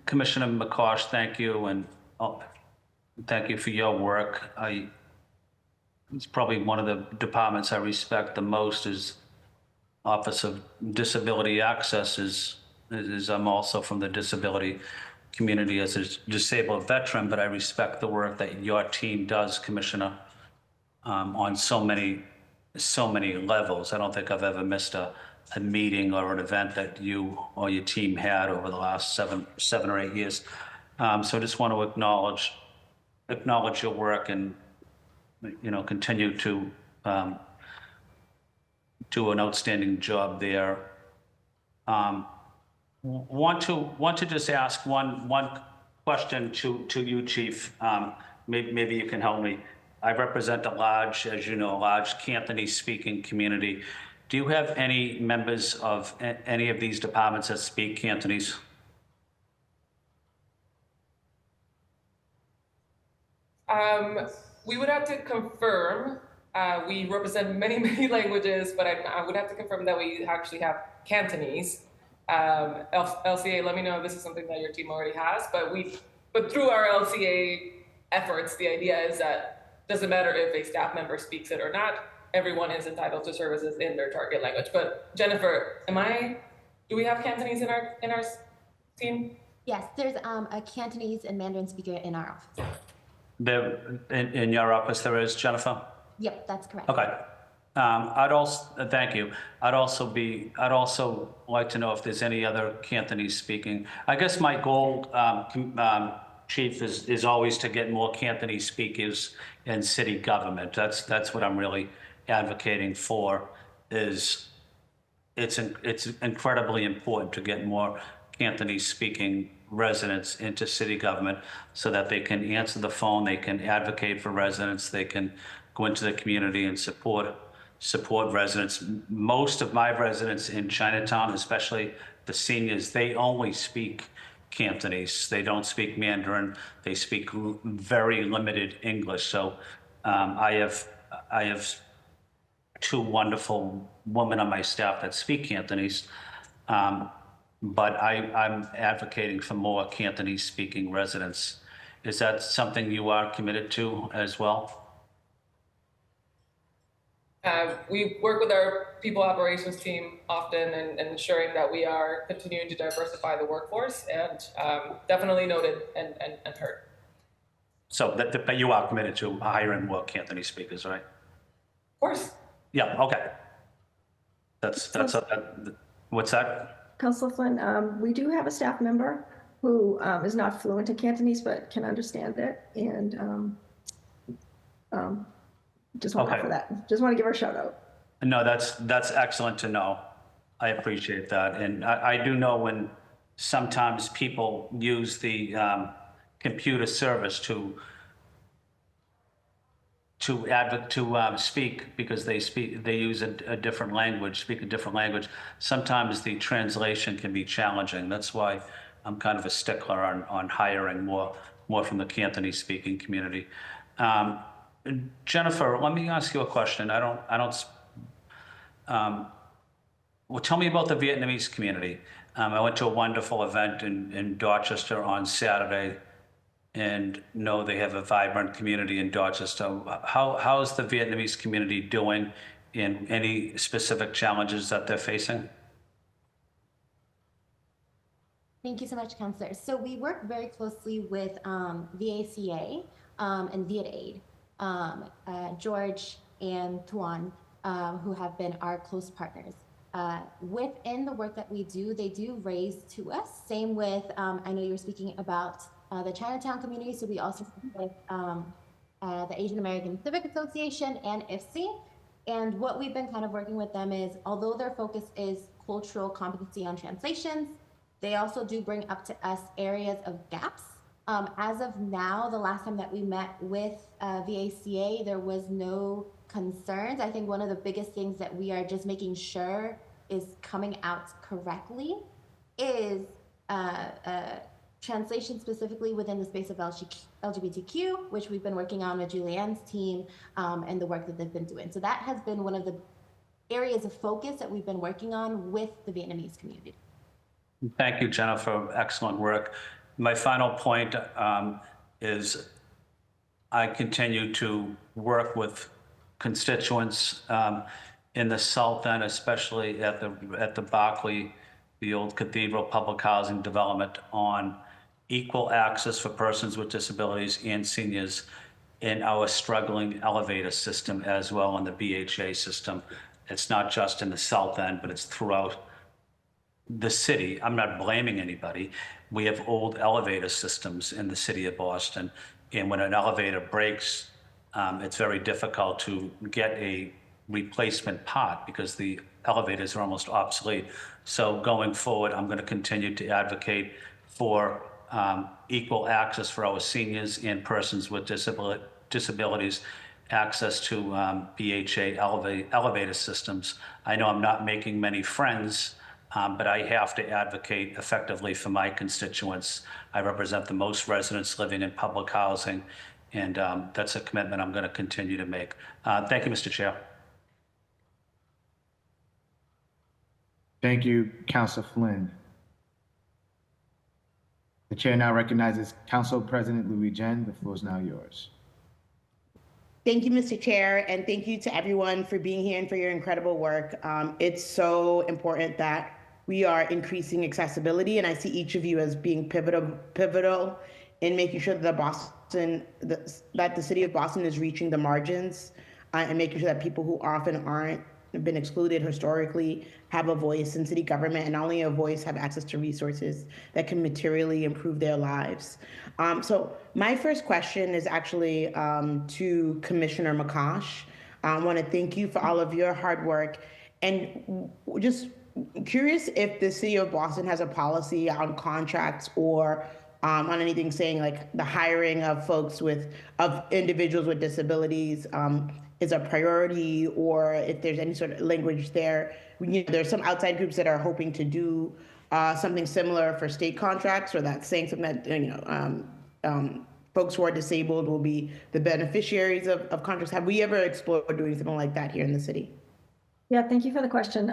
Commissioner McCosh, thank you, and thank you for your work. It's probably one of the departments I respect the most is Office of Disability Access. Is I'm also from the disability community as a disabled veteran, but I respect the work that your team does, Commissioner, on so many levels. I don't think I've ever missed a meeting or an event that you or your team had over the last seven or 8 years. So I just want to acknowledge your work and, continue to do an outstanding job there. Want to just ask one question to you, Chief. Maybe you can help me. I represent a large Cantonese-speaking community. Do you have any members of any of these departments that speak Cantonese? We would have to confirm. We represent many languages, but I would have to confirm that we actually have Cantonese. LCA, let me know if this is something that your team already has, but through our LCA efforts, the idea is that it doesn't matter if a staff member speaks it or not, everyone is entitled to services in their target language. But Jennifer, do we have Cantonese in our team? Yes, there's a Cantonese and Mandarin speaker in our office. In your office there is, Jennifer? Yep, that's correct. Okay. I'd also thank you. I'd also like to know if there's any other Cantonese speaking. I guess my goal, Chief, is always to get more Cantonese speakers in city government. That's what I'm really advocating for. It's incredibly important to get more Cantonese speaking residents into city government so that they can answer the phone, they can advocate for residents, they can go into the community and support support residents. Most of my residents in Chinatown, especially the seniors, they only speak Cantonese. They don't speak Mandarin. They speak very limited English. So I have two wonderful women on my staff that speak Cantonese. But I'm advocating for more Cantonese speaking residents. Is that something you are committed to as well? We work with our people operations team often and ensuring that we are continuing to diversify the workforce, and definitely noted and heard. So but you are committed to hiring more Cantonese speakers, right? Of course. Yeah, okay. What's that? Councilor Flynn, we do have a staff member who is not fluent in Cantonese, but can understand it. And just want to offer that. Just want to give her a shout out. No, that's excellent to know. I appreciate that. And I do know when sometimes people use the computer service to speak because they use a different language, speak a different language. Sometimes the translation can be challenging. That's why I'm kind of a stickler on hiring more from the Cantonese speaking community. Jennifer, let me ask you a question. Well, tell me about the Vietnamese community. I went to a wonderful event in Dorchester on Saturday, and know they have a vibrant community in Dorchester. How's the Vietnamese community doing, in any specific challenges that they're facing? Thank you so much, Councillor. So we work very closely with VACA and VietAid. George and Tuan, who have been our close partners. Within the work that we do, they do raise to us. Same with, I know you were speaking about the Chinatown community, so we also work with the Asian American Civic Association and IFSI. And what we've been kind of working with them is, although their focus is cultural competency on translations, they also do bring up to us areas of gaps. As of now, the last time that we met with VACA, there was no concerns. I think one of the biggest things that we are just making sure is coming out correctly is translation specifically within the space of LGBTQ, which we've been working on with Julianne's team and the work that they've been doing. So that has been one of the areas of focus that we've been working on with the Vietnamese community. Thank you, Jennifer. Excellent work. My final point is I continue to work with constituents in the South End, especially at the Berkeley, the old Cathedral Public Housing Development, on equal access for persons with disabilities and seniors in our struggling elevator system as well in the BHA system. It's not just in the South End, but it's throughout the city. I'm not blaming anybody. We have old elevator systems in the city of Boston, and when an elevator breaks, it's very difficult to get a replacement part because the elevators are almost obsolete. So going forward, I'm going to continue to advocate for equal access for our seniors and persons with disabilities, access to BHA elevator systems. I know I'm not making many friends, but I have to advocate effectively for my constituents. I represent the most residents living in public housing, and that's a commitment I'm going to continue to make. Thank you, Mr. Chair. Thank you, Councilor Flynn. The chair now recognizes Council President Louis Jen. The floor is now yours. Thank you, Mr. Chair, and thank you to everyone for being here and for your incredible work. It's so important that we are increasing accessibility, and I see each of you as being pivotal in making sure that the city of Boston is reaching the margins and making sure that people who often aren't been excluded historically have a voice in city government, and not only a voice, have access to resources that can materially improve their lives. So my first question is actually to Commissioner McCosh. I want to thank you for all of your hard work, and just curious if the city of Boston has a policy on contracts or on anything saying like the hiring of individuals with disabilities, is a priority, or if there's any sort of language there. There's some outside groups that are hoping to do something similar for state contracts, or that's saying something that, folks who are disabled will be the beneficiaries of contracts. Have we ever explored doing something like that here in the city? Yeah, thank you for the question.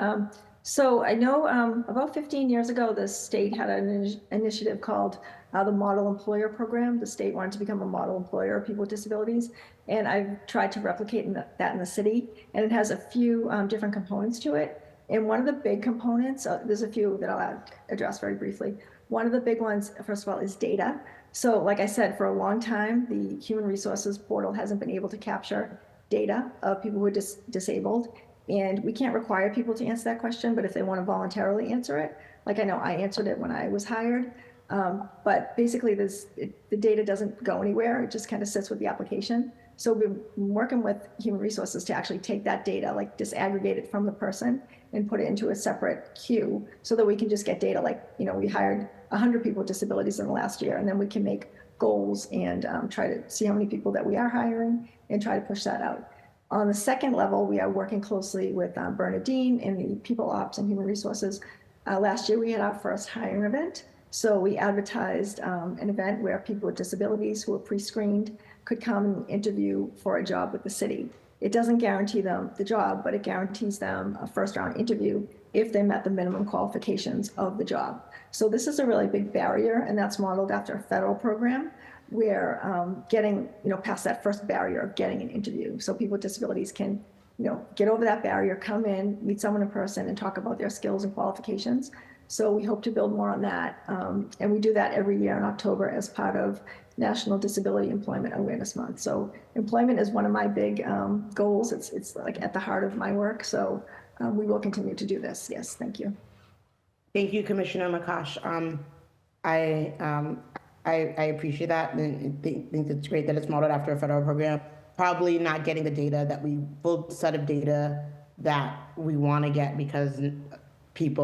So I know about 15 years ago, the state had an initiative called the Model Employer Program. The state wanted to become a model employer of people with disabilities. And I've tried to replicate that in the city. And it has a few different components to it. And one of the big components, there's a few that I'll address very briefly. One of the big ones, first of all, is data. So like I said, for a long time, the Human Resources portal hasn't been able to capture data of people who are disabled. And we can't require people to answer that question, but if they want to voluntarily answer it, like I know I answered it when I was hired, but basically the data doesn't go anywhere. It just kind of sits with the application. So we've been working with Human Resources to actually take that data, like disaggregate it from the person and put it into a separate queue so that we can just get data like, we hired 100 people with disabilities in the last year, and then we can make goals and try to see how many people that we are hiring and try to push that out. On the second level, we are working closely with Bernadine and the People Ops and Human Resources. Last year, we had our first hiring event. So we advertised an event where people with disabilities who were pre-screened could come and interview for a job with the city. It doesn't guarantee them the job, but it guarantees them a first-round interview if they met the minimum qualifications of the job. So this is a really big barrier, and that's modeled after a federal program where getting past that first barrier of getting an interview, so people with disabilities can get over that barrier, come in, meet someone in person, and talk about their skills and qualifications. So we hope to build more on that, and we do that every year in October as part of National Disability Employment Awareness Month. So employment is one of my big goals. It's like at the heart of my work. So we will continue to do this. Yes, thank you. Thank you, Commissioner McCosh. I appreciate that, and think it's great that it's modeled after a federal program. Probably not getting the data full set of data that we want to get because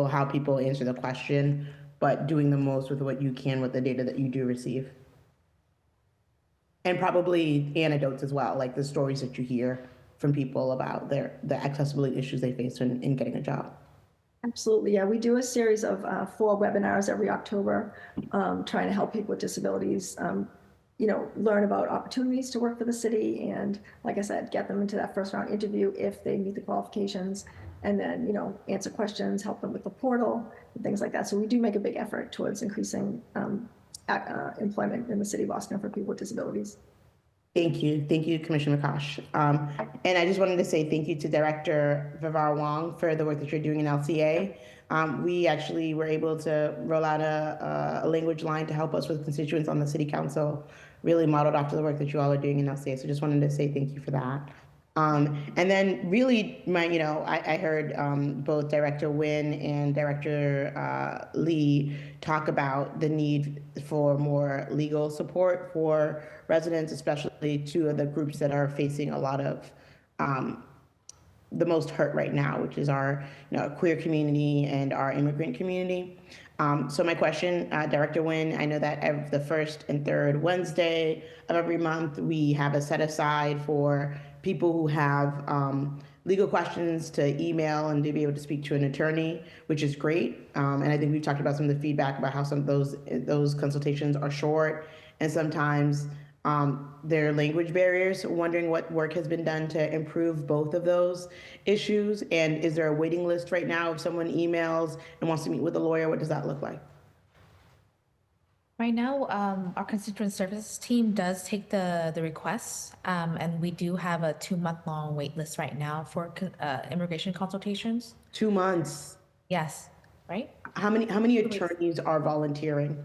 how people answer the question, but doing the most with what you can with the data that you do receive. And probably anecdotes as well, like the stories that you hear from people about the accessibility issues they face in getting a job. Absolutely, yeah. We do a series of 4 webinars every October, trying to help people with disabilities, learn about opportunities to work for the city, and like I said, get them into that first round interview if they meet the qualifications, and then answer questions, help them with the portal, and things like that. So we do make a big effort towards increasing employment in the city of Boston for people with disabilities. Thank you, Commissioner McCosh. And I just wanted to say thank you to Director Vivar Wong for the work that you're doing in LCA. We actually were able to roll out a language line to help us with constituents on the City Council, really modeled after the work that you all are doing in LCA. So just wanted to say thank you for that. And then really, I heard both Director Nguyen and Director Lee talk about the need for more legal support for residents, especially 2 of the groups that are facing a lot of the most hurt right now, which is our queer community and our immigrant community. So my question, Director Nguyen, I know that the first and third Wednesday of every month, we have a set aside for people who have legal questions to email and to be able to speak to an attorney, which is great. And I think we've talked about some of the feedback about how some of those consultations are short, and sometimes there are language barriers. Wondering what work has been done to improve both of those issues, and is there a waiting list right now if someone emails and wants to meet with a lawyer? What does that look like? Right now, our constituent services team does take the requests, and we do have a 2-month-long wait list right now for immigration consultations. 2 months. Yes, right? How many attorneys are volunteering?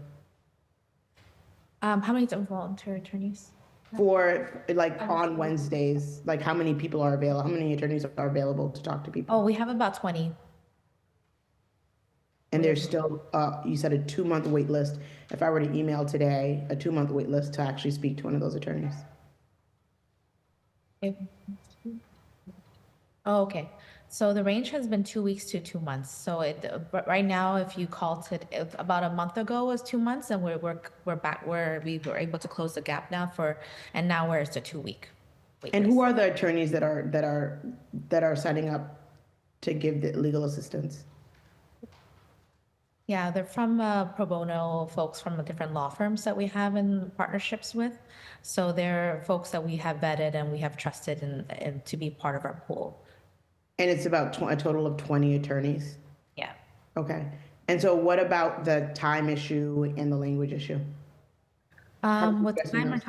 How many volunteer attorneys? For on Wednesdays, how many people are available? How many attorneys are available to talk to people? Oh, we have about 20. And there's still, you said a 2-month wait list. If I were to email today, a 2-month wait list to actually speak to one of those attorneys. Oh, okay. So the range has been 2 weeks to 2 months. So but right now, if you called about a month ago was 2 months, and we're back where we were able to close the gap now and now we're at a 2 week. wait And list. who are the attorneys that are signing up to give the legal assistance? Yeah, they're from pro bono folks from the different law firms that we have in partnerships with. So they're folks that we have vetted and we have trusted and to be part of our pool. And it's about a total of 20 attorneys? Yeah. Okay. And so what about the time issue and the language issue? With guessing time those?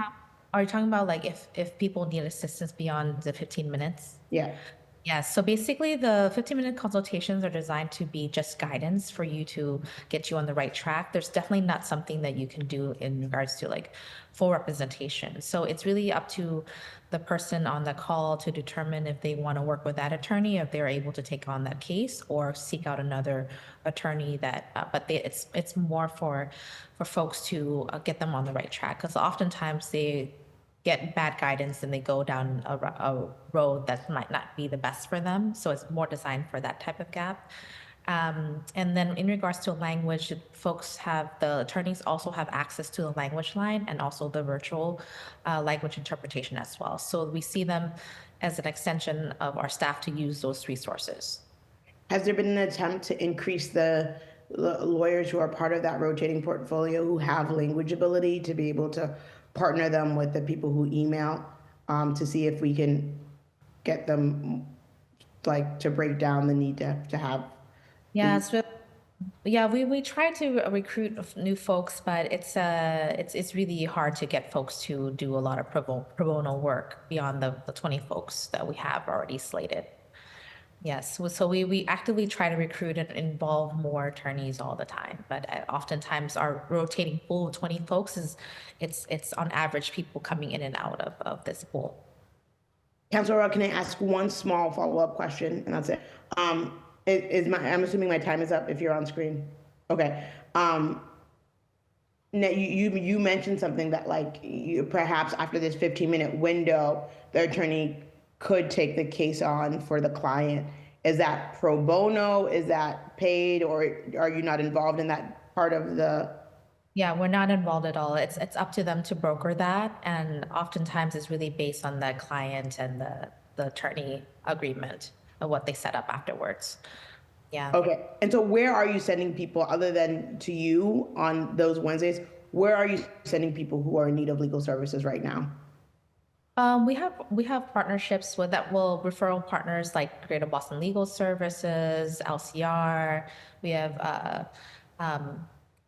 are you talking about like if people need assistance beyond the 15 minutes? Yeah. Yeah, so basically the 15-minute consultations are designed to be just guidance for you to get you on the right track. There's definitely not something that you can do in regards to like full representation. So it's really up to the person on the call to determine if they want to work with that attorney, if they're able to take on that case or seek out another attorney it's more for folks to get them on the right track, because oftentimes they get bad guidance and they go down a road that might not be the best for them. So it's more designed for that type of gap. And then in regards to language, the attorneys also have access to the language line and also the virtual language interpretation as well. So we see them as an extension of our staff to use those resources. Has there been an attempt to increase the lawyers who are part of that rotating portfolio who have language ability to be able to partner them with the people who email to see if we can get them to break down the need to have? Yeah, we try to recruit new folks, but it's really hard to get folks to do a lot of pro bono work beyond the 20 folks that we have already slated. Yes, so we actively try to recruit and involve more attorneys all the time, but oftentimes our rotating pool of 20 folks it's on average people coming in and out of this pool. Councilor Rowe, can I ask one small follow-up question, and that's it? I'm assuming my time is up if you're on screen. Okay. Now you mentioned something that perhaps after this 15-minute window, the attorney could take the case on for the client. Is that pro bono? Is that paid? Or are you not involved in that part of the? Yeah, we're not involved at all. It's up to them to broker that. And oftentimes it's really based on the client and the attorney agreement of what they set up afterwards. Yeah. Okay. And so where are you sending people other than to you on those Wednesdays? Where are you sending people who are in need of legal services right now? We have partnerships with referral partners like Greater Boston Legal Services, LCR. We have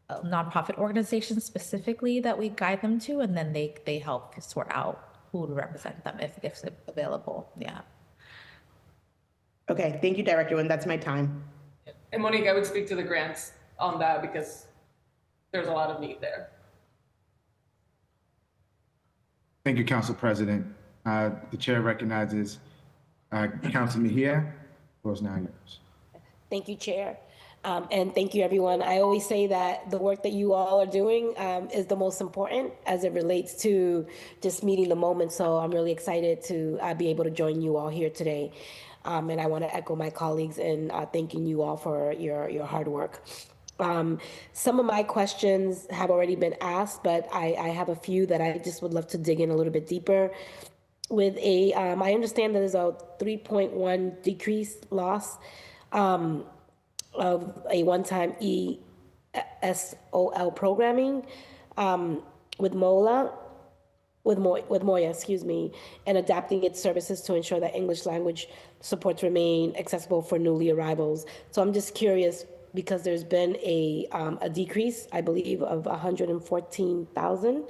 nonprofit organizations specifically that we guide them to, and then they help sort out who to represent them if it's available. Yeah. Okay, thank you, Director Nguyen. That's my time. And Monique, I would speak to the grants on that because there's a lot of need there. Thank you, Council President. The chair recognizes Council Mejia. The floor is now yours. Thank you, Chair. And thank you, everyone. I always say that the work that you all are doing is the most important as it relates to just meeting the moment. So I'm really excited to be able to join you all here today. And I want to echo my colleagues in thanking you all for your hard work. Some of my questions have already been asked, but I have a few that I just would love to dig in a little bit deeper. With I understand that there's a 3.1 decrease loss of a one-time ESOL programming with MOIA, excuse me, and adapting its services to ensure that English language supports remain accessible for newly arrivals. So I'm just curious, because there's been a decrease, I believe, of 114,000.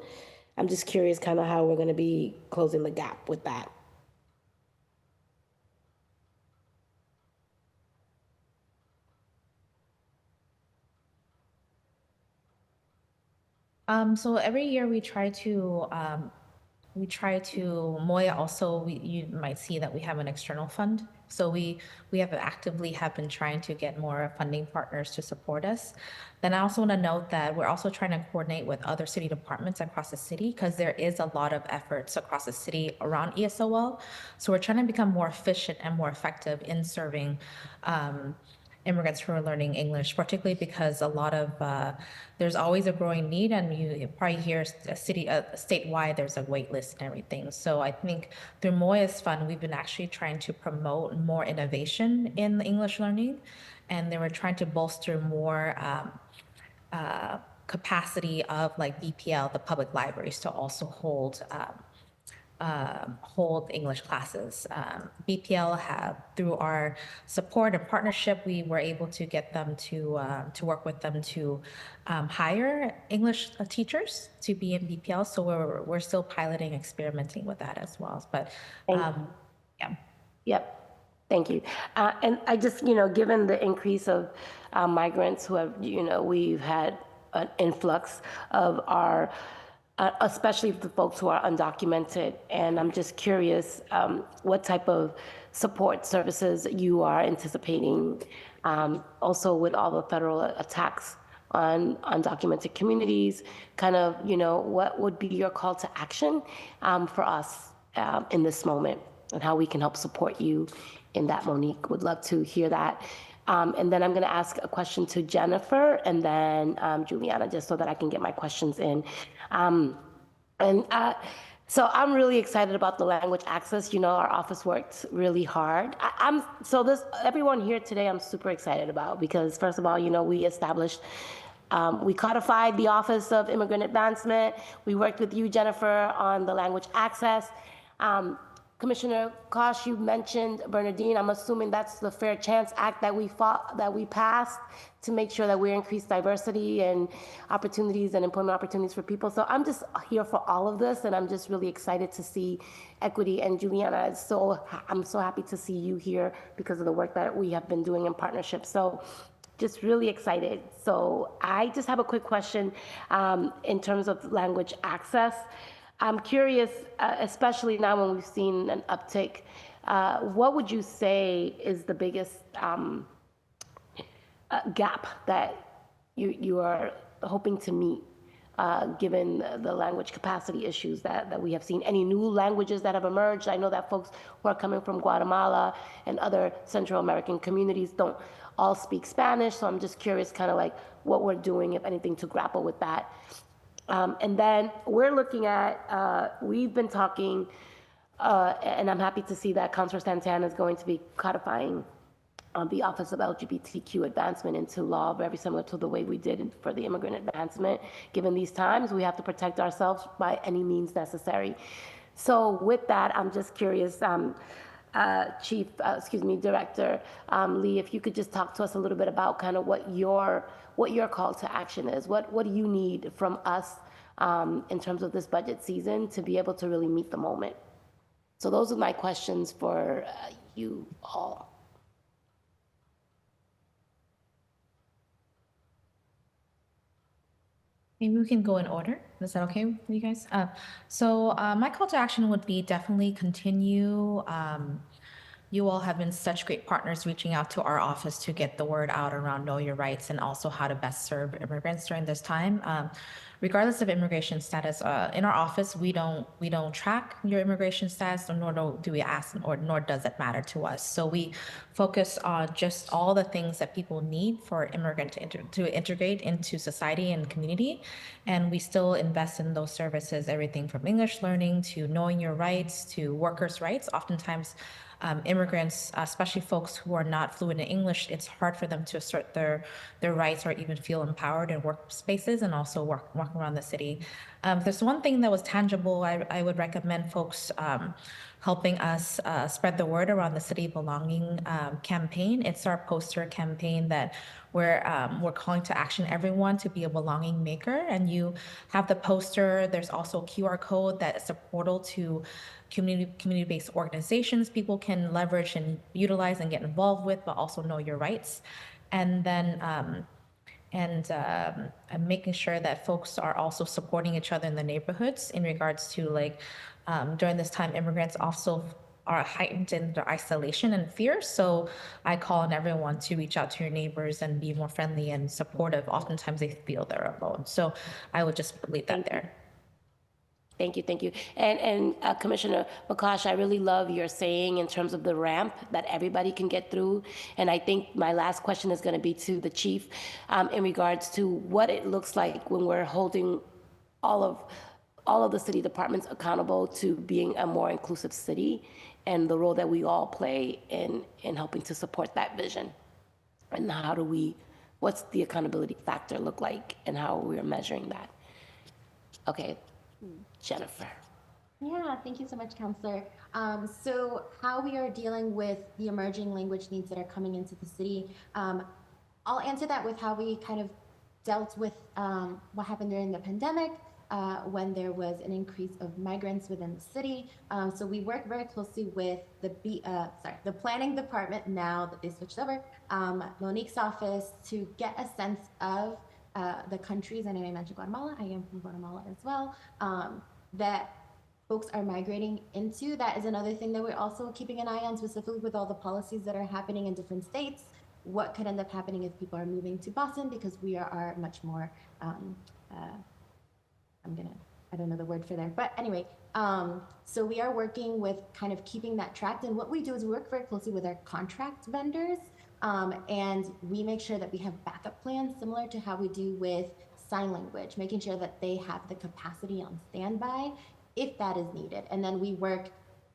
I'm just curious kind of how we're going to be closing the gap with that. So every year we try to MOIA also, you might see that we have an external fund. So we have been trying to get more funding partners to support us. Then I also want to note that we're also trying to coordinate with other city departments across the city, because there is a lot of efforts across the city around ESOL. So we're trying to become more efficient and more effective in serving immigrants who are learning English, particularly because a lot of, there's always a growing need, and you probably hear statewide, there's a wait list and everything. So I think through MOIA's fund, we've been actually trying to promote more innovation in the English learning, and they were trying to bolster more capacity of like BPL, the public libraries, to also hold English classes. BPL have, through our support and partnership, we were able to get them to work with them to hire English teachers to be in BPL. So we're still piloting, experimenting with that as well. But yeah. Yep. Thank you. And I just, you know, given the increase of migrants who have, you know, we've had an influx of our, especially the folks who are undocumented. And I'm just curious what type of support services you are anticipating, also with all the federal attacks on undocumented communities, kind of, you know, what would be your call to action for us in this moment, and how we can help support you in that. Monique, would love to hear that. And then I'm going to ask a question to Jennifer, and then Juliana, just so that I can get my questions in. So I'm really excited about the language access. You know, our office worked really hard. Everyone here today, I'm super excited about, because first of all, you know, we established, we codified the Office of Immigrant Advancement. We worked with you, Jennifer, on the language access. Commissioner Kosh, you mentioned Bernadine. I'm assuming that's the Fair Chance Act that we passed to make sure that we increase diversity and opportunities and employment opportunities for people. So I'm just here for all of this, and I'm just really excited to see equity. And Juliana, I'm so happy to see you here because of the work that we have been doing in partnership. So just really excited. So I just have a quick question in terms of language access. I'm curious, especially now when we've seen an uptick, what would you say is the biggest gap that you are hoping to meet, given the language capacity issues that we have seen? Any new languages that have emerged? I know that folks who are coming from Guatemala and other Central American communities don't all speak Spanish, so I'm just curious kind of like what we're doing, if anything, to grapple with that. And then we're looking at, we've been talking, and I'm happy to see that Councilor Santana is going to be codifying the Office of LGBTQ Advancement into law, very similar to the way we did for the Immigrant Advancement. Given these times, we have to protect ourselves by any means necessary. So with that, I'm just curious, Director Lee, if you could just talk to us a little bit about kind of what your call to action is. What do you need from us in terms of this budget season to be able to really meet the moment? So those are my questions for you all. Maybe we can go in order. Is that okay with you guys? So my call to action would be definitely continue. You all have been such great partners reaching out to our office to get the word out around Know Your Rights and also how to best serve immigrants during this time. Regardless of immigration status, in our office, we don't track your immigration status, nor do we ask, nor does it matter to us. So we focus on just all the things that people need for immigrant to integrate into society and community. And we still invest in those services, everything from English learning to knowing your rights to workers' rights. Oftentimes, immigrants, especially folks who are not fluent in English, it's hard for them to assert their rights or even feel empowered in workspaces and also walking around the city. If there's one thing that was tangible, I would recommend folks helping us spread the word around the City Belonging campaign. It's our poster campaign that we're calling to action everyone to be a belonging maker. And you have the poster. There's also a QR code that is a portal to community-based organizations people can leverage and utilize and get involved with, but also know your rights. And then making sure that folks are also supporting each other in the neighborhoods in regards to like during this time, immigrants also are heightened in their isolation and fear. So I call on everyone to reach out to your neighbors and be more friendly and supportive. Oftentimes they feel they're alone. So I would just leave that there. Thank you, thank you. And Commissioner Bakash, I really love your saying in terms of the ramp that everybody can get through. And I think my last question is going to be to the chief in regards to what it looks like when we're holding all of the city departments accountable to being a more inclusive city and the role that we all play in helping to support that vision. And what's the accountability factor look like and how we're measuring that? Okay, Jennifer. Yeah, thank you so much, Counselor. So how we are dealing with the emerging language needs that are coming into the city, I'll answer that with how we kind of dealt with what happened during the pandemic when there was an increase of migrants within the city. So we work very closely with the planning department now that they switched over, Monique's office, to get a sense of the countries, and I mentioned Guatemala, I am from Guatemala as well, that folks are migrating into. That is another thing that we're also keeping an eye on, specifically with all the policies that are happening in different states. What could end up happening if people are moving to Boston, because we are much more, I don't know the word for there, but anyway, so we are working with kind of keeping that tracked. And what we do is we work very closely with our contract vendors, and we make sure that we have backup plans similar to how we do with sign language, making sure that they have the capacity on standby if that is needed. And then we work,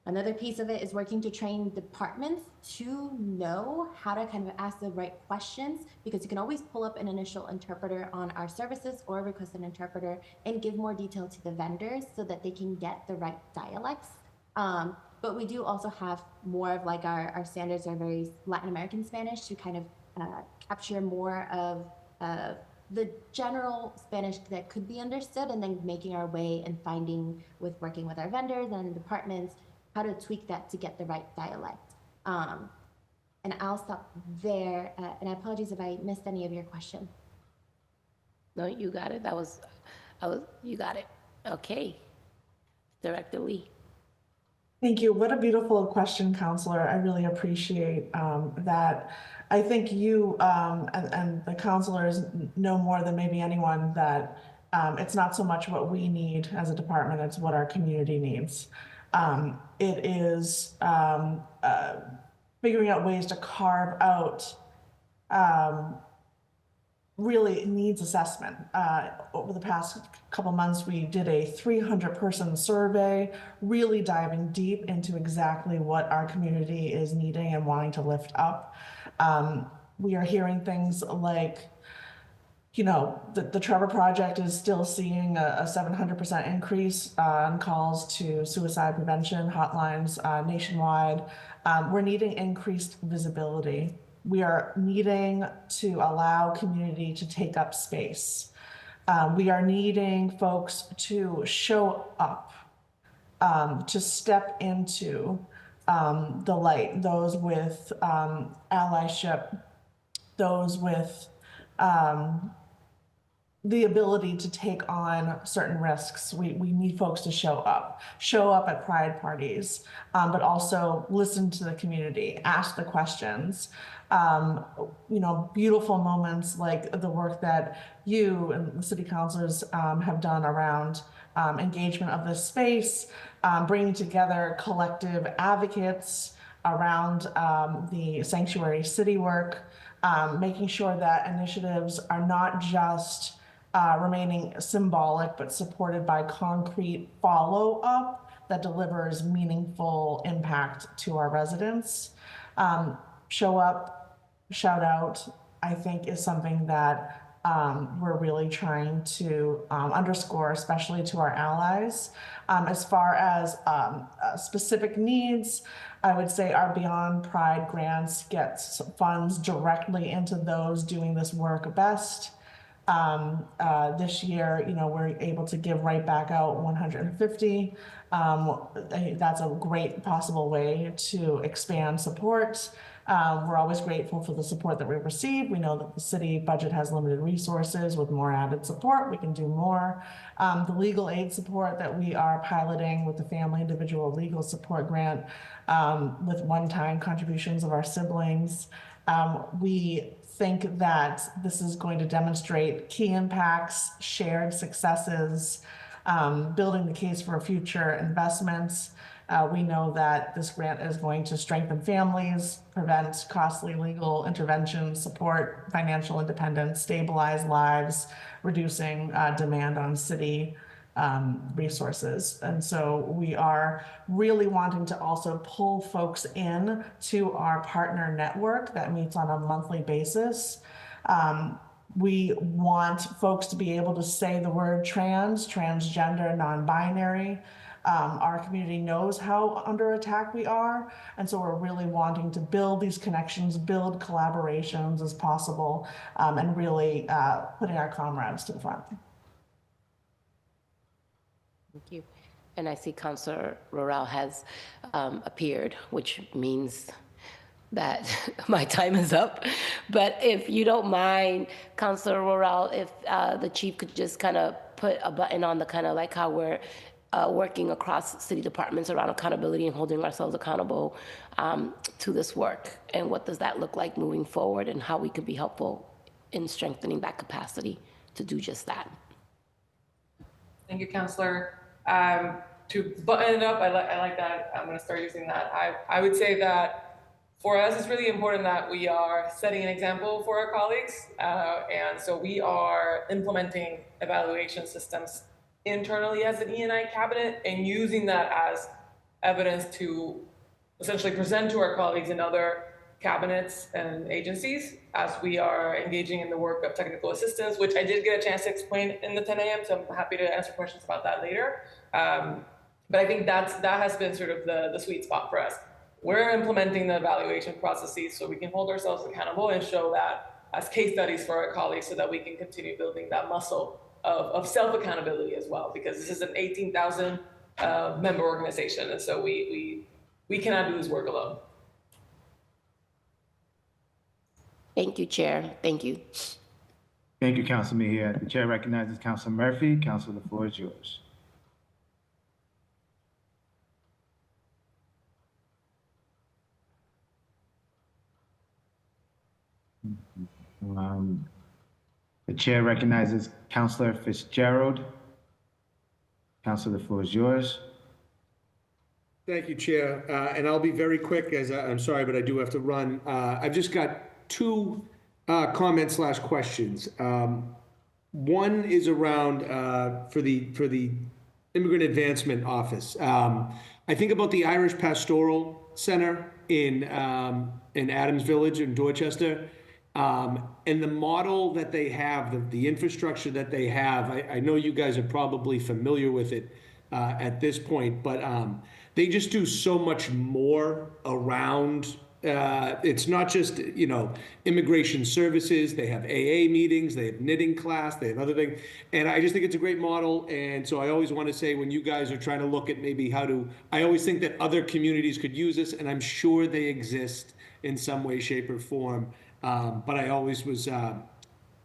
another piece of it is working to train departments to know how to kind of ask the right questions, because you can always pull up an initial interpreter on our services or request an interpreter and give more detail to the vendors so that they can get the right dialects. But we do also have more of like our standards are very Latin American Spanish to kind of capture more of the general Spanish that could be understood, and then making our way and finding, with working with our vendors and departments, how to tweak that to get the right dialect. And I'll stop there, and I apologize if I missed any of your question. No, you got it. You got it. Okay. Director Lee. Thank you. What a beautiful question, Counselor. I really appreciate that. I think you and the counselors know more than maybe anyone that it's not so much what we need as a department, it's what our community needs. It is figuring out ways to carve out really needs assessment. Over the past couple months, we did a 300-person survey, really diving deep into exactly what our community is needing and wanting to lift up. We are hearing things like, you know, the Trevor Project is still seeing a 700% increase on calls to suicide prevention hotlines nationwide. We're needing increased visibility. We are needing to allow community to take up space. We are needing folks to show up, to step into the light, those with allyship, those with the ability to take on certain risks. We need folks to show up at pride parties, but also listen to the community, ask the questions. You know, beautiful moments like the work that you and the city councilors have done around engagement of this space, bringing together collective advocates around the sanctuary city work, making sure that initiatives are not just remaining symbolic, but supported by concrete follow-up that delivers meaningful impact to our residents. Show up, shout out, I think is something that we're really trying to underscore, especially to our allies. As far as specific needs, I would say our Beyond Pride grants get funds directly into those doing this work best. This year, you know, we're able to give right back out 150. That's a great possible way to expand support. We're always grateful for the support that we receive. We know that the city budget has limited resources. With more added support, we can do more. The legal aid support that we are piloting with the Family Individual Legal Support Grant, with one-time contributions of our siblings. We think that this is going to demonstrate key impacts, shared successes, building the case for future investments. We know that this grant is going to strengthen families, prevent costly legal interventions, support financial independence, stabilize lives, reducing demand on city resources. And so we are really wanting to also pull folks in to our partner network that meets on a monthly basis. We want folks to be able to say the word trans, transgender, non-binary. Our community knows how under attack we are, and so we're really wanting to build these connections, build collaborations as possible, and really putting our comrades to the front. Thank you. And I see Councilor Roral has appeared, which means that my time is up. But if you don't mind, Councilor Roral, if the chief could just kind of put a button on the kind of like how we're working across city departments around accountability and holding ourselves accountable to this work. And what does that look like moving forward and how we could be helpful in strengthening that capacity to do just that. Thank you, Councilor. To button it up, I like that. I'm going to start using that. I would say that for us, it's really important that we are setting an example for our colleagues. And so we are implementing evaluation systems internally as an E&I cabinet and using that as evidence to essentially present to our colleagues in other cabinets and agencies as we are engaging in the work of technical assistance, which I did get a chance to explain in the 10 a.m. So I'm happy to answer questions about that later. But I think that has been sort of the sweet spot for us. We're implementing the evaluation processes so we can hold ourselves accountable and show that as case studies for our colleagues so that we can continue building that muscle of self-accountability as well, because this is an 18,000 member organization. And so we cannot do this work alone. Thank you, Chair. Thank you. Thank you, Councilor Mejia. The chair recognizes Councilor Murphy. Councilor, the floor is yours. The chair recognizes Councilor Fitzgerald. Councilor, the floor is yours. Thank you, Chair. And I'll be very quick as I'm sorry, but I do have to run. I've just got two comments/questions. One is around for the Immigrant Advancement Office. I think about the Irish Pastoral Center in Adams Village in Dorchester. And the model that they have, the infrastructure that they have, I know you guys are probably familiar with it at this point, but they just do so much more around. It's not just, immigration services. They have AA meetings, they have knitting class, they have other things. And I just think it's a great model. And so I always want to say when you guys are trying to look at maybe I always think that other communities could use this, and I'm sure they exist in some way, shape, or form. But I always was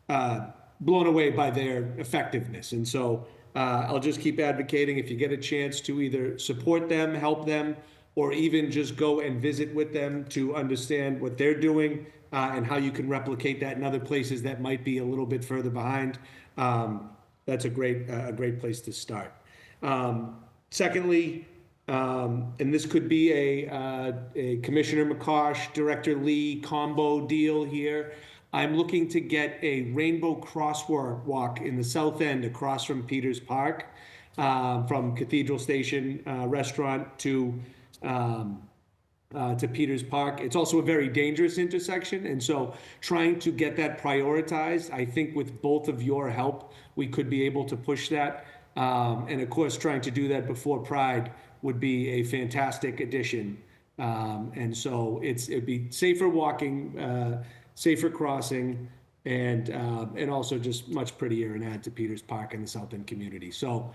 blown away by their effectiveness. And so I'll just keep advocating if you get a chance to either support them, help them, or even just go and visit with them to understand what they're doing and how you can replicate that in other places that might be a little bit further behind. That's a great place to start. Secondly, and this could be a Commissioner McCosh, Director Lee combo deal here. I'm looking to get a rainbow crosswalk in the south end across from Peters Park, from Cathedral Station restaurant to Peters Park. It's also a very dangerous intersection, and so trying to get that prioritized, I think with both of your help, we could be able to push that. And of course, trying to do that before Pride would be a fantastic addition. And so it'd be safer walking, safer crossing, and also just much prettier and add to Peters Park and the South End community. So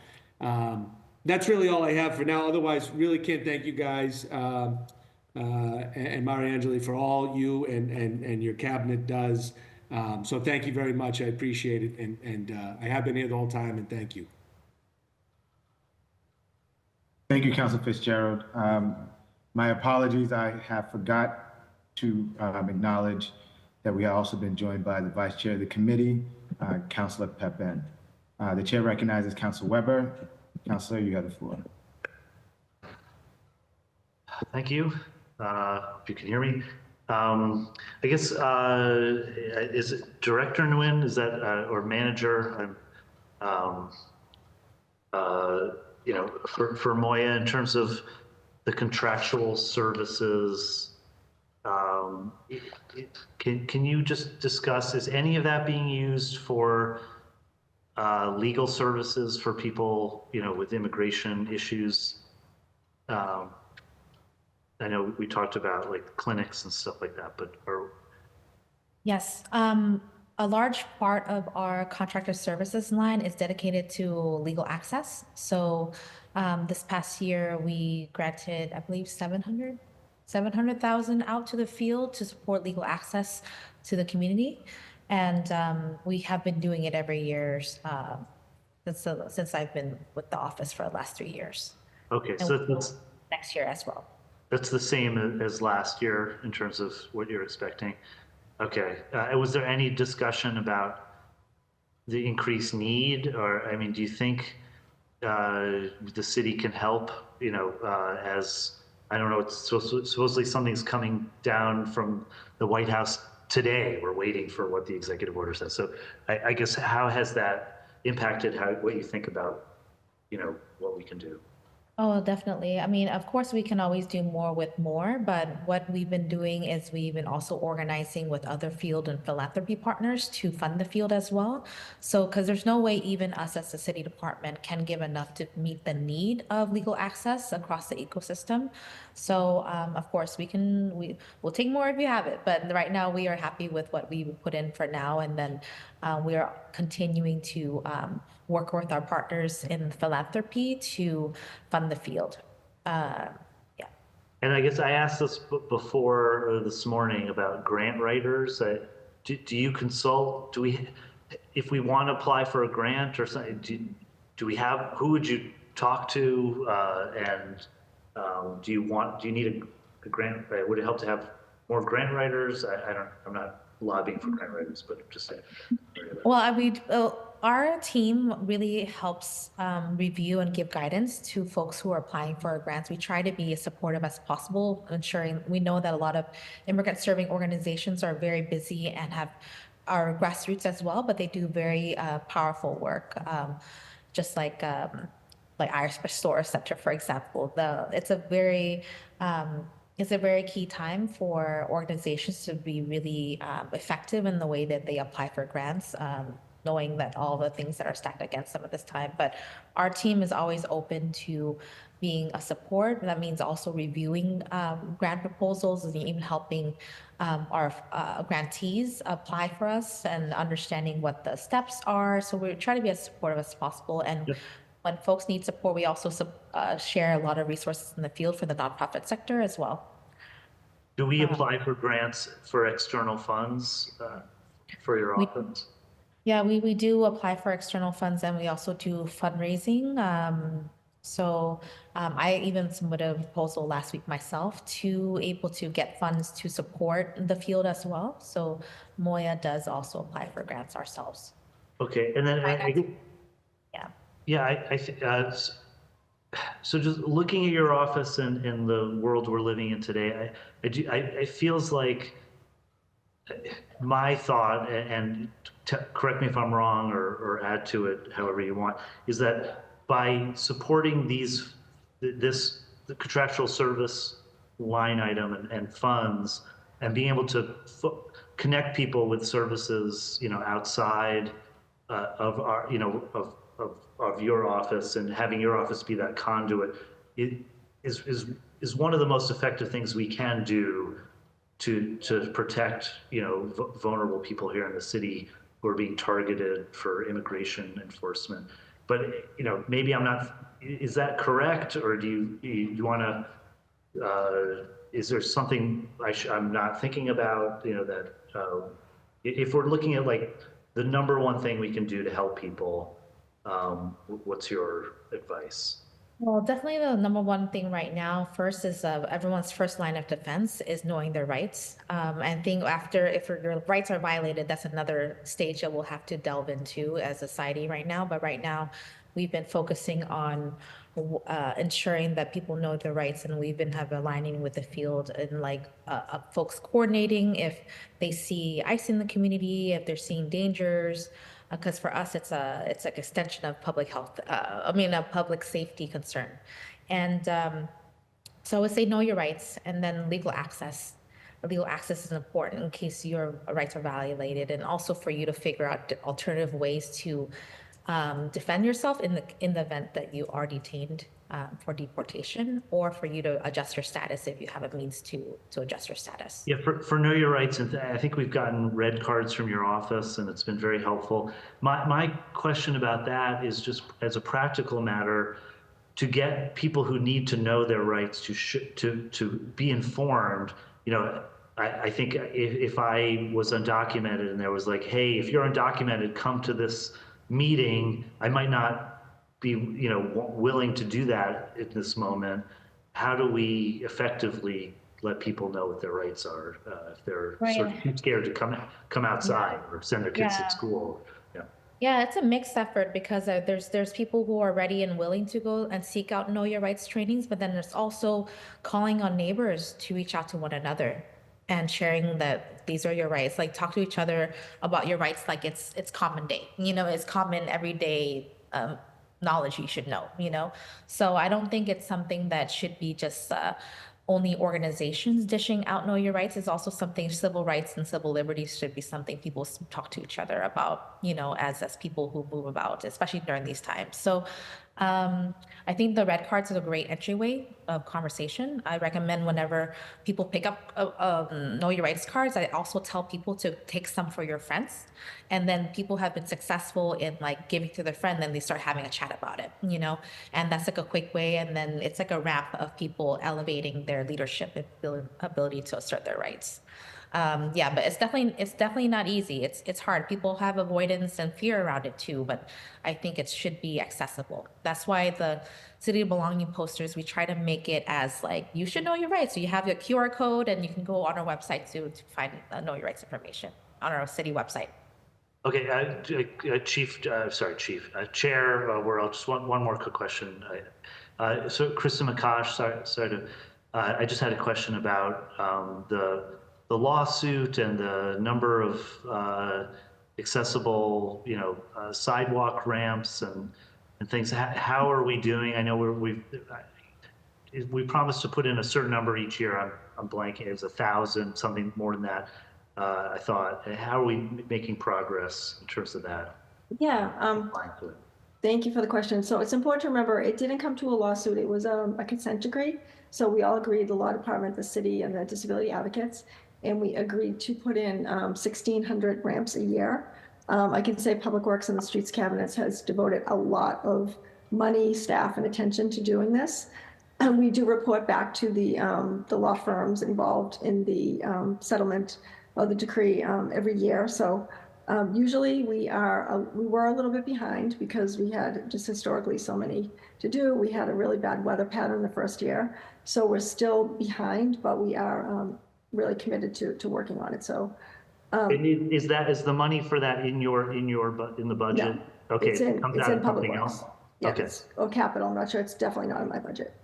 that's really all I have for now. Otherwise, really can't thank you guys and Mariangeli for all you and your cabinet does. So thank you very much. I appreciate it. And I have been here the whole time, and thank you. Thank you, Councilor Fitzgerald. My apologies, I have forgot to acknowledge that we have also been joined by the Vice Chair of the committee, Councilor Pepin. The chair recognizes Council Weber. Councilor, you have the floor. Thank you. If you can hear me. I guess, is it Director Nguyen? Is that, or manager? You know, for MOIA in terms of the contractual services, can you just discuss, is any of that being used for legal services for people, you know, with immigration issues? I know we talked about like clinics and stuff like that, but Yes, a large part of our contractor services line is dedicated to legal access. So this past year, we granted, I believe, 700,000 out to the field to support legal access to the community. And we have been doing it every year since I've been with the office for the last 3 years. okay, And so that's next year as well. that's the same as last year in terms of what you're expecting. Okay, was there any discussion about the increased need, or I mean, do you think the city can help? You know, as I don't know, it's supposedly something's coming down from the White House today. We're waiting for what the executive order says. So I guess how has that impacted what you think about, you know, what we can do? Oh, definitely. I mean, of course, we can always do more with more, but what we've been doing is we've been also organizing with other field and philanthropy partners to fund the field as well. So, because there's no way even us as the city department can give enough to meet the need of legal access across the ecosystem. So, of course, we'll take more if you have it, but right now we are happy with what we put in for now, and then we are continuing to work with our partners in philanthropy to fund the field. Yeah. And I guess I asked this before this morning about grant writers. Do you consult? If we want to apply for a grant or something, do we have? Who would you talk to? And do you need a grant? Would it help to have more grant writers? I'm not lobbying for grant writers, but just saying. Well, our team really helps review and give guidance to folks who are applying for grants. We try to be as supportive as possible, ensuring we know that a lot of immigrant serving organizations are very busy and are grassroots as well, but they do very powerful work, just like Irish Pastoral Center, for example. It's a very key time for organizations to be really effective in the way that they apply for grants, knowing that all the things that are stacked against them at this time. But our team is always open to being a support. That means also reviewing grant proposals and even helping our grantees apply for us and understanding what the steps are. So we try to be as supportive as possible. And when folks need support, we also share a lot of resources in the field for the nonprofit sector as well. Do we apply for grants for external funds for your office? Yeah, we do apply for external funds, and we also do fundraising. So I even submitted a proposal last week myself to able to get funds to support the field as well. So MOIA does also apply for grants ourselves. Okay, and then so just looking at your office and in the world we're living in today, it feels like my thought, and correct me if I'm wrong or add to it however you want, is that by supporting the contractual service line item and funds, and being able to connect people with services, you know, outside of our, you know, of your office, and having your office be that conduit, it is one of the most effective things we can do to protect, you know, vulnerable people here in the city who are being targeted for immigration enforcement. But, you know, maybe I'm not, is that correct? Or do you want to, is there something I'm not thinking about, you know, that if we're looking at like the number one thing we can do to help people, what's your advice? Well, definitely the number one thing right now, first is everyone's first line of defense is knowing their rights. And think after, if your rights are violated, that's another stage that we'll have to delve into as a society right now. But right now, we've been focusing on ensuring that people know their rights, and we've been aligning with the field and folks coordinating if they see ICE in the community, if they're seeing dangers. Because for us, it's like extension of public health, a public safety concern. And so I would say know your rights, and then legal access. Legal access is important in case your rights are violated, and also for you to figure out alternative ways to defend yourself in the event that you are detained for deportation, or for you to adjust your status if you have a means to adjust your status. Yeah, for Know Your Rights, and I think we've gotten red cards from your office, and it's been very helpful. My question about that is just as a practical matter, to get people who need to know their rights to be informed. You know, I think if I was undocumented and there was like, hey, if you're undocumented, come to this meeting, I might not be, willing to do that at this moment. How do we effectively let people know what their rights are if they're sort of too scared to come outside or send their kids to school? Yeah, it's a mixed effort, because there's people who are ready and willing to go and seek out Know Your Rights trainings, but then there's also calling on neighbors to reach out to one another and sharing that these are your rights. Like, talk to each other about your rights like it's common day. It's common everyday knowledge you should know. So I don't think it's something that should be just only organizations dishing out Know Your Rights. Is also something civil rights and civil liberties should be something people talk to each other about, as people who move about, especially during these times. So I think the red cards is a great entryway of conversation. I recommend whenever people pick up Know Your Rights cards, I also tell people to take some for your friends. And then people have been successful in giving to their friend, then they start having a chat about it, and that's like a quick way. And then it's like a wrap of people elevating their leadership and ability to assert their rights. But it's definitely not easy. It's hard. People have avoidance and fear around it too, but I think it should be accessible. That's why the City of Belonging posters, we try to make it as you should know your rights. So you have your QR code, and you can go on our website to find Know Your Rights information on our city website. Okay, Chair Worrell, just one more quick question. So Krista McCosh, sorry to, I just had a question about the lawsuit and the number of accessible, sidewalk ramps and things. How are we doing? I know we promised to put in a certain number each year. I'm blanking. It was 1,000, something more than that. I thought. How are we making progress in terms of that? Yeah. Thank you for the question. So it's important to remember it didn't come to a lawsuit. It was a consent decree. So we all agreed, the law department, the city, and the disability advocates, and we agreed to put in 1,600 ramps a year. I can say Public Works and the Streets Cabinets has devoted a lot of money, staff, and attention to doing this. And we do report back to the law firms involved in the settlement of the decree every year. So usually we were a little bit behind because we had just historically so many to do. We had a really bad weather pattern the first year. So we're still behind, but we are really committed to working on it. So is the money for that in the budget? No, okay, it's in Public Works. Else? Yeah, okay. Or capital. I'm not sure. It's definitely not in my budget,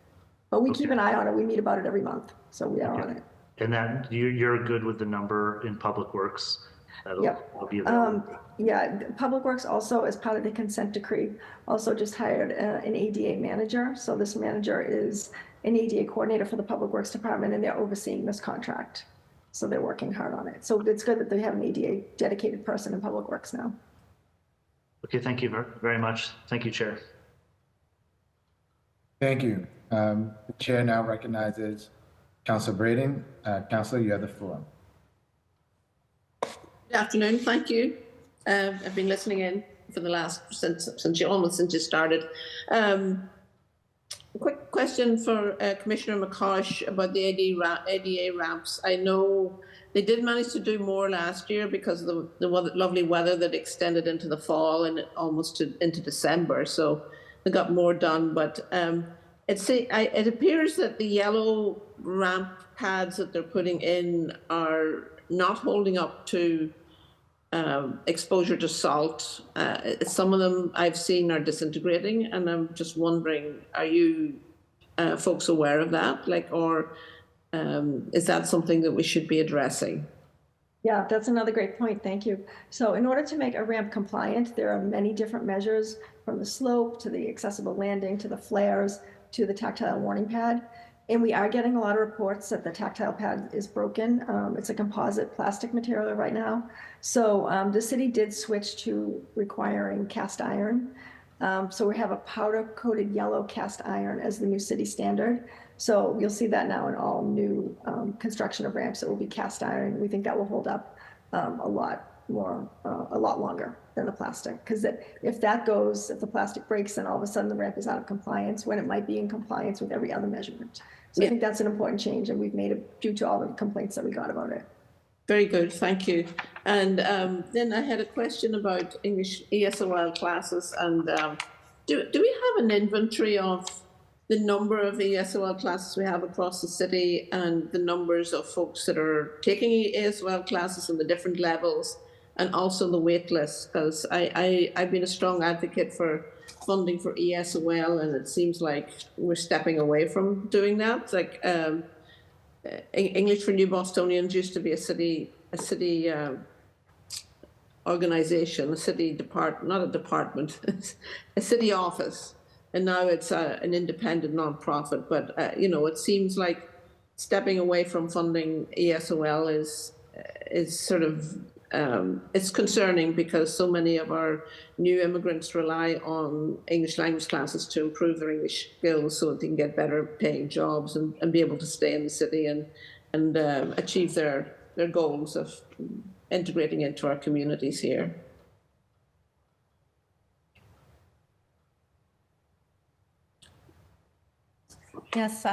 but we keep an eye on it. We meet about it every month, so we are on it. And that you're good with the number in Public Works? That'll be available. Yeah, Public Works also, as part of the consent decree, also just hired an ADA manager. So this manager is an ADA coordinator for the Public Works Department, and they're overseeing this contract. So they're working hard on it. So it's good that they have an ADA dedicated person in Public Works now. Okay, thank you very much. Thank you, Chair. Thank you. The chair now recognizes Councilor Braden. Councilor, you have the floor. Good afternoon. Thank you. I've been listening in for the since you started. A quick question for Commissioner McCosh about the ADA ramps. I know they did manage to do more last year because of the lovely weather that extended into the fall and almost into December. So they got more done. But it appears that the yellow ramp pads that they're putting in are not holding up to exposure to salt. Some of them I've seen are disintegrating, and I'm just wondering, are you folks aware of that? Or is that something that we should be addressing? Yeah, that's another great point. Thank you. So in order to make a ramp compliant, there are many different measures, from the slope to the accessible landing to the flares to the tactile warning pad. And we are getting a lot of reports that the tactile pad is broken. It's a composite plastic material right now. So the city did switch to requiring cast iron. So we have a powder coated yellow cast iron as the new city standard. So you'll see that now in all new construction of ramps. It will be cast iron. We think that will hold up a lot longer than the plastic. Because if the plastic breaks, then all of a sudden the ramp is out of compliance when it might be in compliance with every other measurement. So I think that's an important change, and we've made it due to all the complaints that we got about it. Very good, thank you. And then I had a question about English ESOL classes, and do we have an inventory of the number of ESOL classes we have across the city and the numbers of folks that are taking ESOL classes and the different levels, and also the wait list? Because I've been a strong advocate for funding for ESOL, and it seems like we're stepping away from doing that. English for New Bostonians used to be a city organization, a city not a department, a city office, and now it's an independent nonprofit. But it seems like stepping away from funding ESOL is sort of it's concerning, because so many of our new immigrants rely on English language classes to improve their English skills so that they can get better paying jobs and be able to stay in the city and achieve their goals of integrating into our communities here. Yes,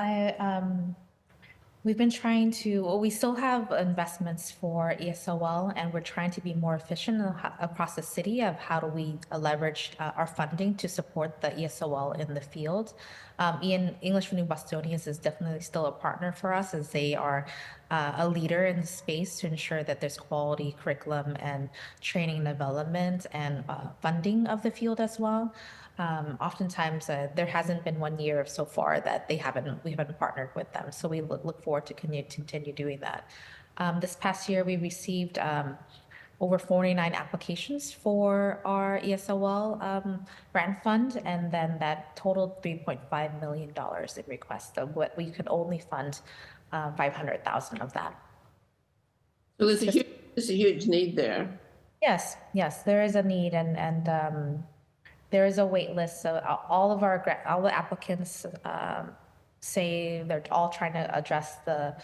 we've been trying to, we still have investments for ESOL, and we're trying to be more efficient across the city of how do we leverage our funding to support the ESOL in the field. English for New Bostonians is definitely still a partner for us, as they are a leader in the space to ensure that there's quality curriculum and training and development and funding of the field as well. Oftentimes there hasn't been 1 year so far that we haven't partnered with them. So we look forward to continue doing that. This past year, we received over 49 applications for our ESOL grant fund, and then that totaled $3.5 million in requests, of what we could only fund 500,000 of that. So there's a huge need there. Yes, there is a need, and there is a wait list. So all the applicants say they're all trying to address the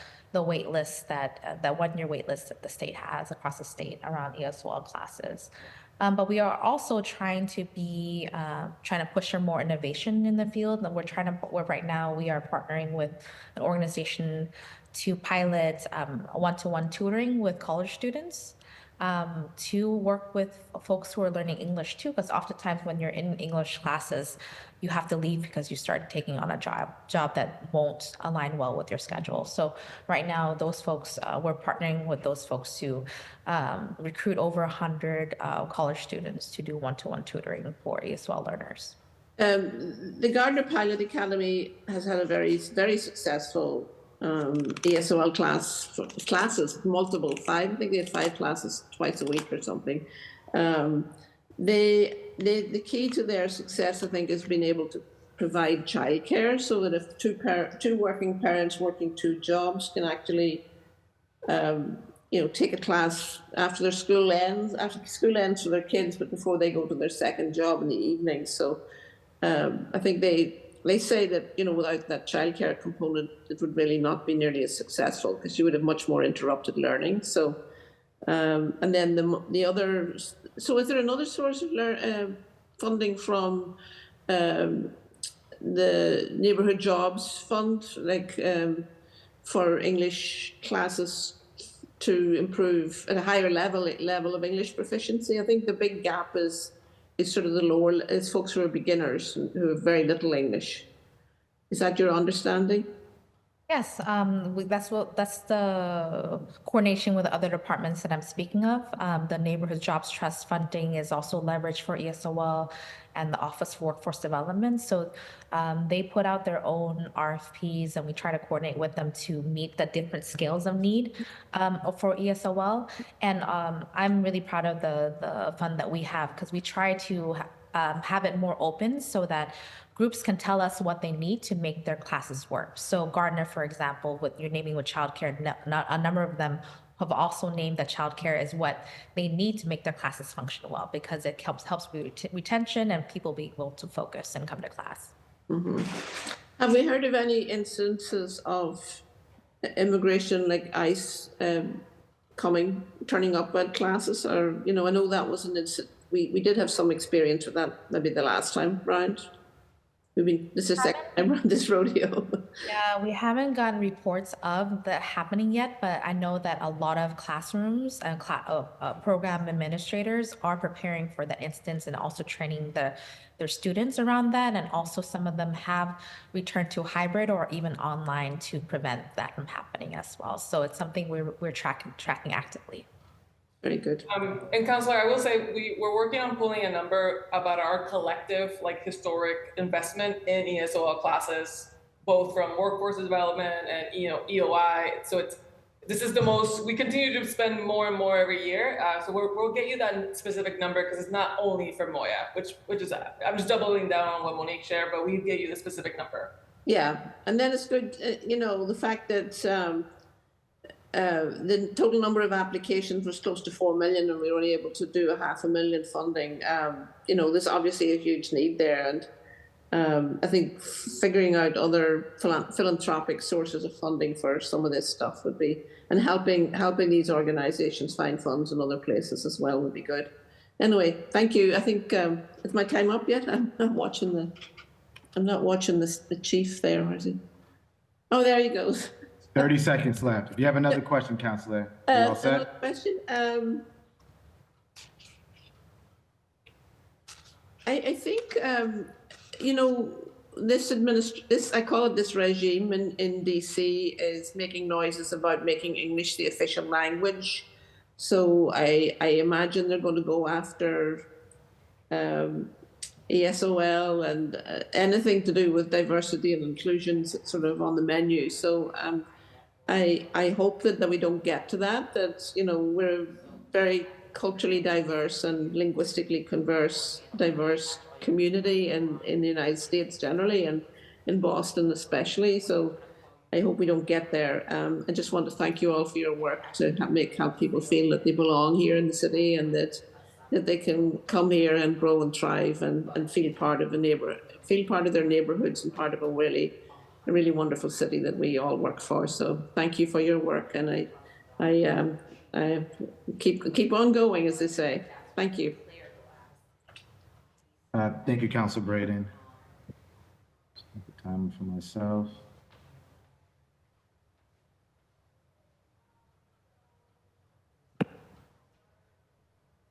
wait list, that 1 year wait list that the state has across the state around ESOL classes. But we are also trying to push for more innovation in the field. Right now we are partnering with an organization to pilot one-to-one tutoring with college students, to work with folks who are learning English too, because oftentimes when you're in English classes, you have to leave because you start taking on a job that won't align well with your schedule. So right now, those folks, we're partnering with those folks to recruit over 100 college students to do one-to-one tutoring for ESOL learners. The Gardner Pilot Academy has had a very, very successful ESOL classes, multiple, I think they had 5 classes twice a week or something. The key to their success, I think, is being able to provide childcare, so that if two working parents working 2 jobs can actually take a class after school ends for their kids, but before they go to their second job in the evening. So I think they say that, without that childcare component, it would really not be nearly as successful, because you would have much more interrupted learning. So, and then the other. So, is there another source of funding from the Neighbourhood Jobs Fund, for English classes to improve at a higher level of English proficiency? I think the big gap is sort of the lower, is folks who are beginners, who have very little English. Is that your understanding? Yes, that's the coordination with the other departments that I'm speaking of. The Neighborhood Jobs Trust funding is also leveraged for ESOL and the Office for Workforce Development. So they put out their own RFPs and we try to coordinate with them to meet the different scales of need for ESOL. And I'm really proud of the fund that we have because we try to have it more open so that groups can tell us what they need to make their classes work. So Gardner, for example, with you're naming with childcare, a number of them have also named that childcare is what they need to make their classes function well because it helps with retention and people be able to focus and come to class. Mm-hmm. Have we heard of any instances of immigration like ICE turning up at classes? Or, I know that was an incident. We did have some experience with that maybe the last time round. This is second time around this rodeo. Yeah, we haven't gotten reports of that happening yet, but I know that a lot of classrooms and program administrators are preparing for that instance and also training their students around that. And also some of them have returned to hybrid or even online to prevent that from happening as well. So it's something we're tracking actively. Very good. And Counselor, I will say we're working on pulling a number about our collective, historic investment in ESOL classes, both from workforce development and EOI. So this is the most we continue to spend more and more every year. So we'll get you that specific number because it's not only for MOIA, which is I'm just doubling down on what Monique shared, but we get you the specific number. Yeah, and then it's good, the fact that. The total number of applications was close to 4 million and we were only able to do 500,000 funding. There's obviously a huge need there. And I think figuring out other philanthropic sources of funding for some of this stuff would be, and helping these organizations find funds in other places as well would be good. Anyway, thank you. I think, is my time up yet? I'm not watching the chief there, is he? Oh, there he goes. 30 seconds left. If you have another question, Counselor, you all set? Another question. I think this I call it this regime in DC is making noises about making English the official language. So I imagine they're going to go after ESOL and anything to do with diversity and inclusion sort of on the menu. So I hope that we don't get to that we're a very culturally diverse and linguistically diverse community in the United States generally and in Boston especially. So I hope we don't get there. I just want to thank you all for your work to help people feel that they belong here in the city and that they can come here and grow and thrive and feel part of their neighborhoods and part of a really wonderful city that we all work for. So thank you for your work, and I keep on going, as they say. Thank you. Thank you, Councilor Braden. Just take the time for myself.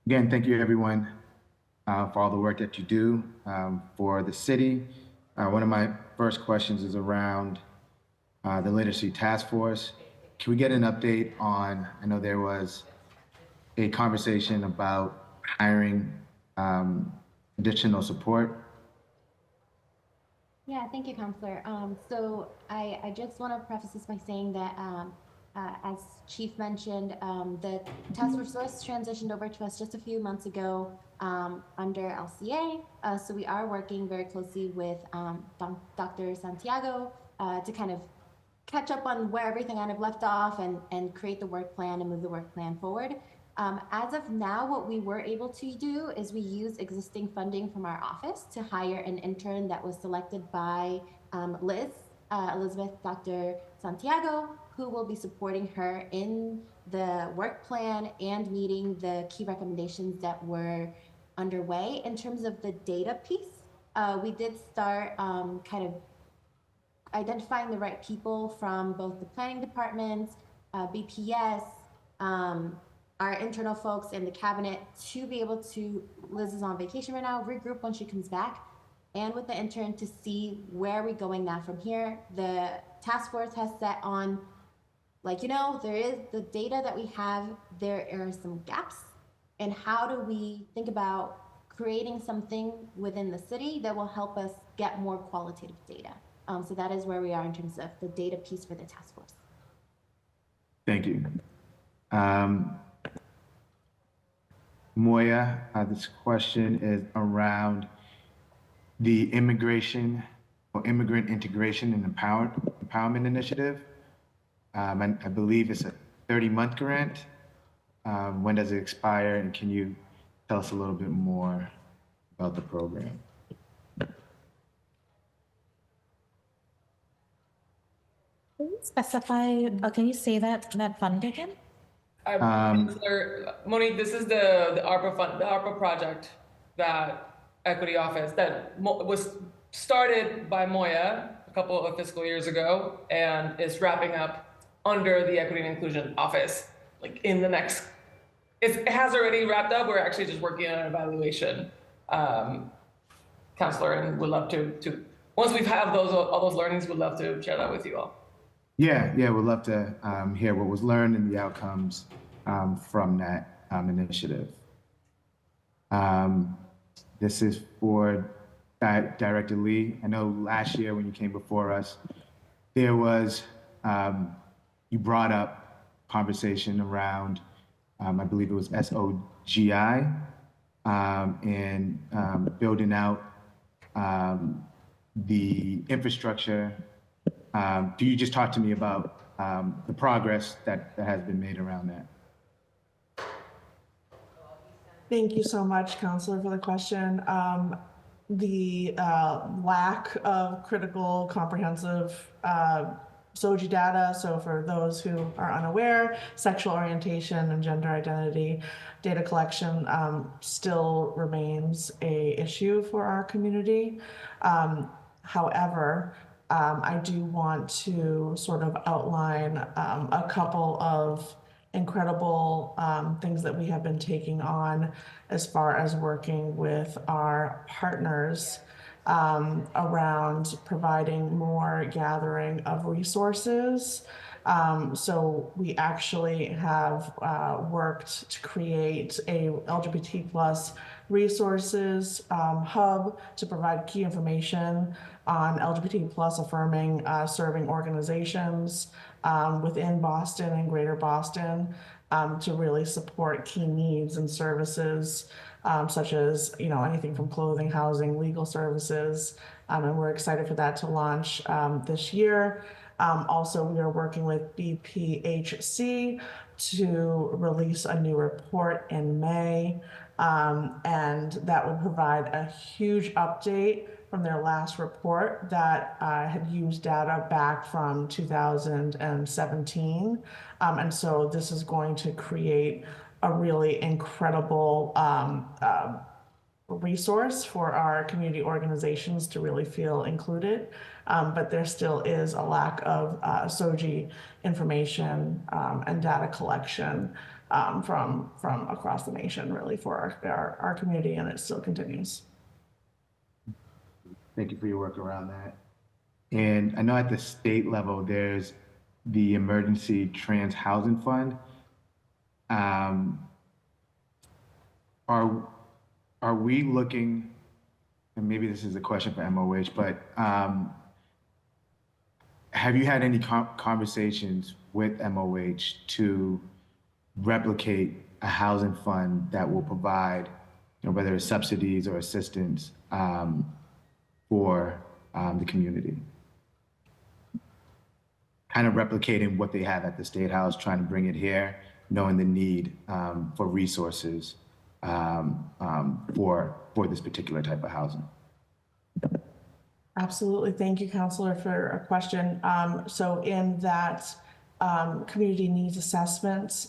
Again, thank you everyone for all the work that you do for the city. One of my first questions is around the literacy task force. Can we get an update on, I know there was a conversation about hiring additional support. Yeah, thank you, Counselor. So I just want to preface this by saying that as Chief mentioned, the task force was transitioned over to us just a few months ago under LCA. So we are working very closely with Dr. Santiago to kind of catch up on where everything kind of left off and create the work plan and move the work plan forward. As of now, what we were able to do is we use existing funding from our office to hire an intern that was selected by Elizabeth Dr. Santiago, who will be supporting her in the work plan and meeting the key recommendations that were underway. In terms of the data piece, we did start kind of identifying the right people from both the planning department, BPS, our internal folks in the cabinet to be able to, Liz is on vacation right now, regroup when she comes back and with the intern to see where we're going now from here. The task force has set on, like, there is the data that we have, there are some gaps. And how do we think about creating something within the city that will help us get more qualitative data? So that is where we are in terms of the data piece for the task force. Thank you. MOIA, this question is around the Immigrant Integration and Empowerment Initiative. I believe it's a 30-month grant. When does it expire? And can you tell us a little bit more about the program? Can you specify, can you say that fund again? Monique, this is the ARPA fund, the ARPA project that Equity Office that was started by MOIA a couple of fiscal years ago and is wrapping up under the Equity and Inclusion Office. Like in the next, it has already wrapped up. We're actually just working on an evaluation, Counselor, and would love to once we've had all those learnings, we'd love to share that with you all. Yeah, we'd love to hear what was learned and the outcomes from that initiative. This is for Director Lee. I know last year when you came before us, there was, you brought up conversation around, I believe it was SOGI, and building out the infrastructure. Can you just talk to me about the progress that has been made around that? Thank you so much, Counselor, for the question. The lack of critical, comprehensive SOGI data, so for those who are unaware, sexual orientation and gender identity data collection still remains an issue for our community. However, I do want to sort of outline a couple of incredible things that we have been taking on as far as working with our partners around providing more gathering of resources. So we actually have worked to create a LGBT plus resources hub to provide key information on LGBT plus affirming serving organizations within Boston and Greater Boston to really support key needs and services such as anything from clothing, housing, legal services, and we're excited for that to launch this year. Also, we are working with BPHC to release a new report in May, and that will provide a huge update from their last report that had used data back from 2017. And so this is going to create a really incredible resource for our community organizations to really feel included. But there still is a lack of SOGI information and data collection from across the nation, really, for our community, and it still continues. Thank you for your work around that. And I know at the state level, there's the Emergency Trans Housing Fund. Are we looking, and maybe this is a question for MOH, but have you had any conversations with MOH to replicate a housing fund that will provide, whether it's subsidies or assistance for the community? Kind of replicating what they have at the State House, trying to bring it here, knowing the need for resources for this particular type of housing. Absolutely. Thank you, Counselor, for a question. So in that community needs assessment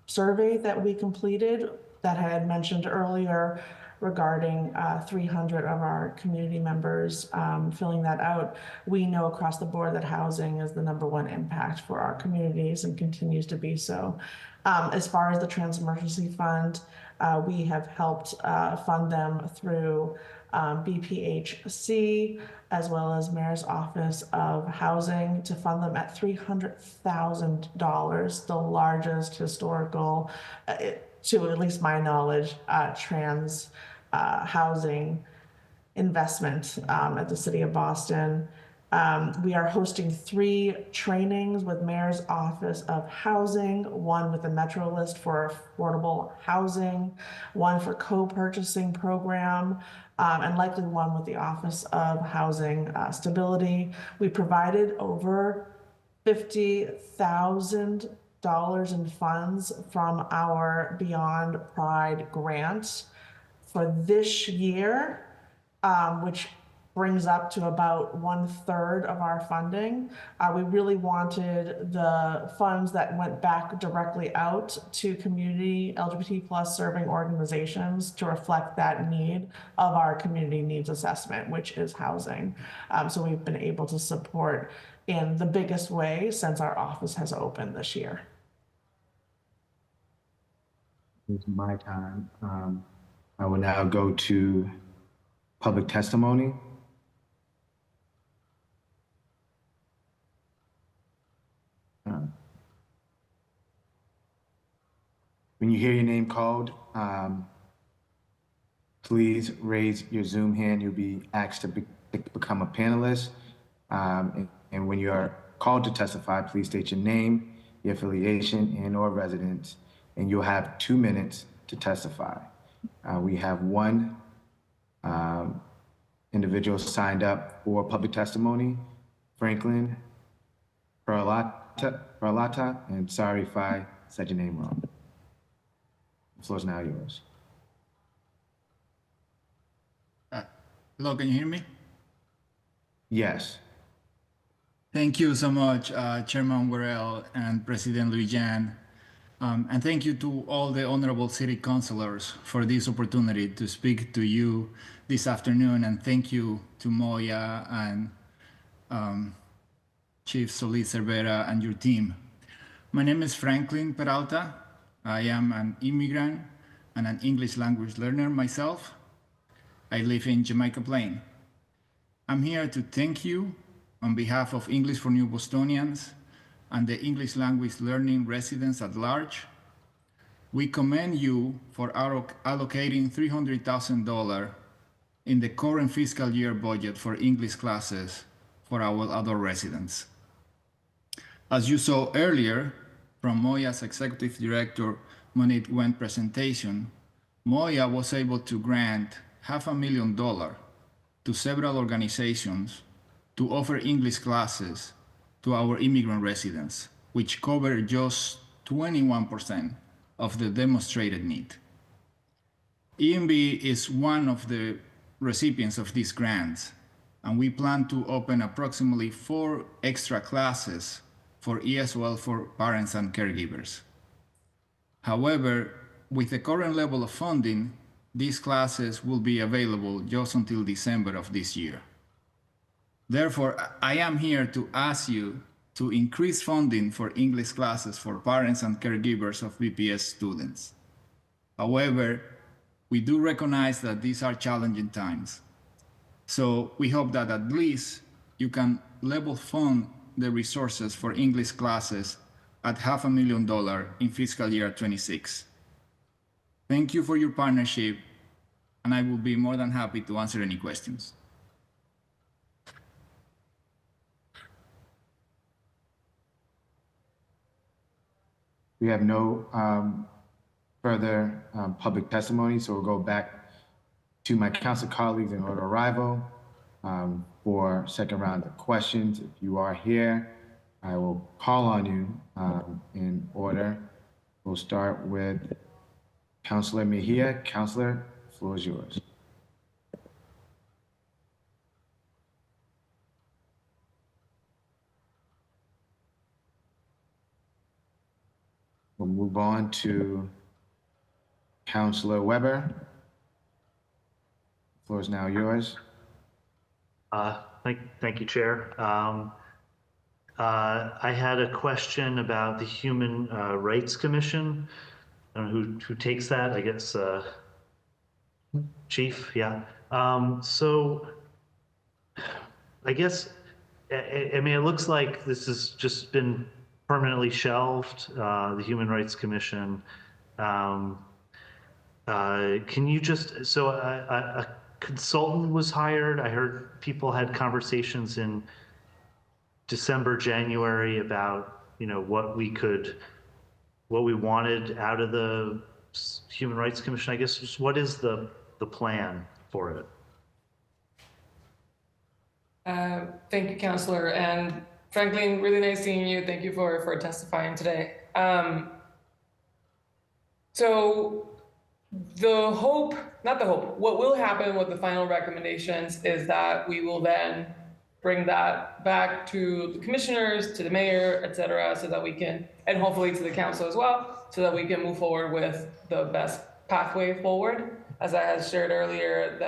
survey that we completed that I had mentioned earlier regarding 300 of our community members filling that out, we know across the board that housing is the #1 impact for our communities and continues to be so. As far as the Trans Emergency Fund, we have helped fund them through BPHC, as well as Mayor's Office of Housing to fund them at $300,000, the largest historical, to at least my knowledge, trans housing investment at the City of Boston. We are hosting 3 trainings with Mayor's Office of Housing, one with the Metro List for affordable housing, one for co-purchasing program, and likely one with the Office of Housing Stability. We provided over $50,000 in funds from our Beyond Pride grant for this year, which brings up to about 1/3 of our funding. We really wanted the funds that went back directly out to community LGBT+ serving organizations to reflect that need of our community needs assessment, which is housing. So we've been able to support in the biggest way since our office has opened this year. It's my time. I will now go to public testimony. When you hear your name called, please raise your Zoom hand. You'll be asked to become a panelist. And when you are called to testify, please state your name, your affiliation, and/or residence, and you'll have 2 minutes to testify. We have one individual signed up for public testimony, Franklin Peralata, and sorry if I said your name wrong. The floor is now yours. Hello, can you hear me? Yes. Thank you so much, Chairman Worrell and President Lujan. And thank you to all the honorable city councilors for this opportunity to speak to you this afternoon. And thank you to MOIA and Chief Solis Cervera and your team. My name is Franklin Peralta. I am an immigrant and an English language learner myself. I live in Jamaica Plain. I'm here to thank you on behalf of English for New Bostonians and the English language learning residents at large. We commend you for allocating $300,000 in the current fiscal year budget for English classes for our adult residents. As you saw earlier from MOIA's Executive Director Monique Wen's presentation, MOIA was able to grant $500,000 to several organizations to offer English classes to our immigrant residents, which cover just 21% of the demonstrated need. EMB is one of the recipients of these grants, and we plan to open approximately 4 extra classes for ESOL for parents and caregivers. However, with the current level of funding, these classes will be available just until December of this year. Therefore, I am here to ask you to increase funding for English classes for parents and caregivers of BPS students. However, we do recognize that these are challenging times. So we hope that at least you can level fund the resources for English classes at $500,000 in fiscal year 26. Thank you for your partnership, and I will be more than happy to answer any questions. We have no further public testimony, so we'll go back to my council colleagues in order of arrival for second round of questions. If you are here, I will call on you in order. We'll start with Councilor Mejia. Councilor, the floor is yours. We'll move on to Councilor Weber. The floor is now yours. Thank you, Chair. I had a question about the Human Rights Commission. I don't know who takes that, I guess, Chief, yeah. So I guess, I mean, it looks like this has just been permanently shelved, the Human Rights Commission. Can you just, so a consultant was hired. I heard people had conversations in December, January about, you know, what we wanted out of the Human Rights Commission. I guess just what is the plan for it? Thank you, Counselor. And Franklin, really nice seeing you. Thank you for testifying today. So the hope, not the hope, what will happen with the final recommendations is that we will then bring that back to the commissioners, to the mayor, et cetera, so that we can, and hopefully to the council as well, so that we can move forward with the best pathway forward. As I had shared earlier,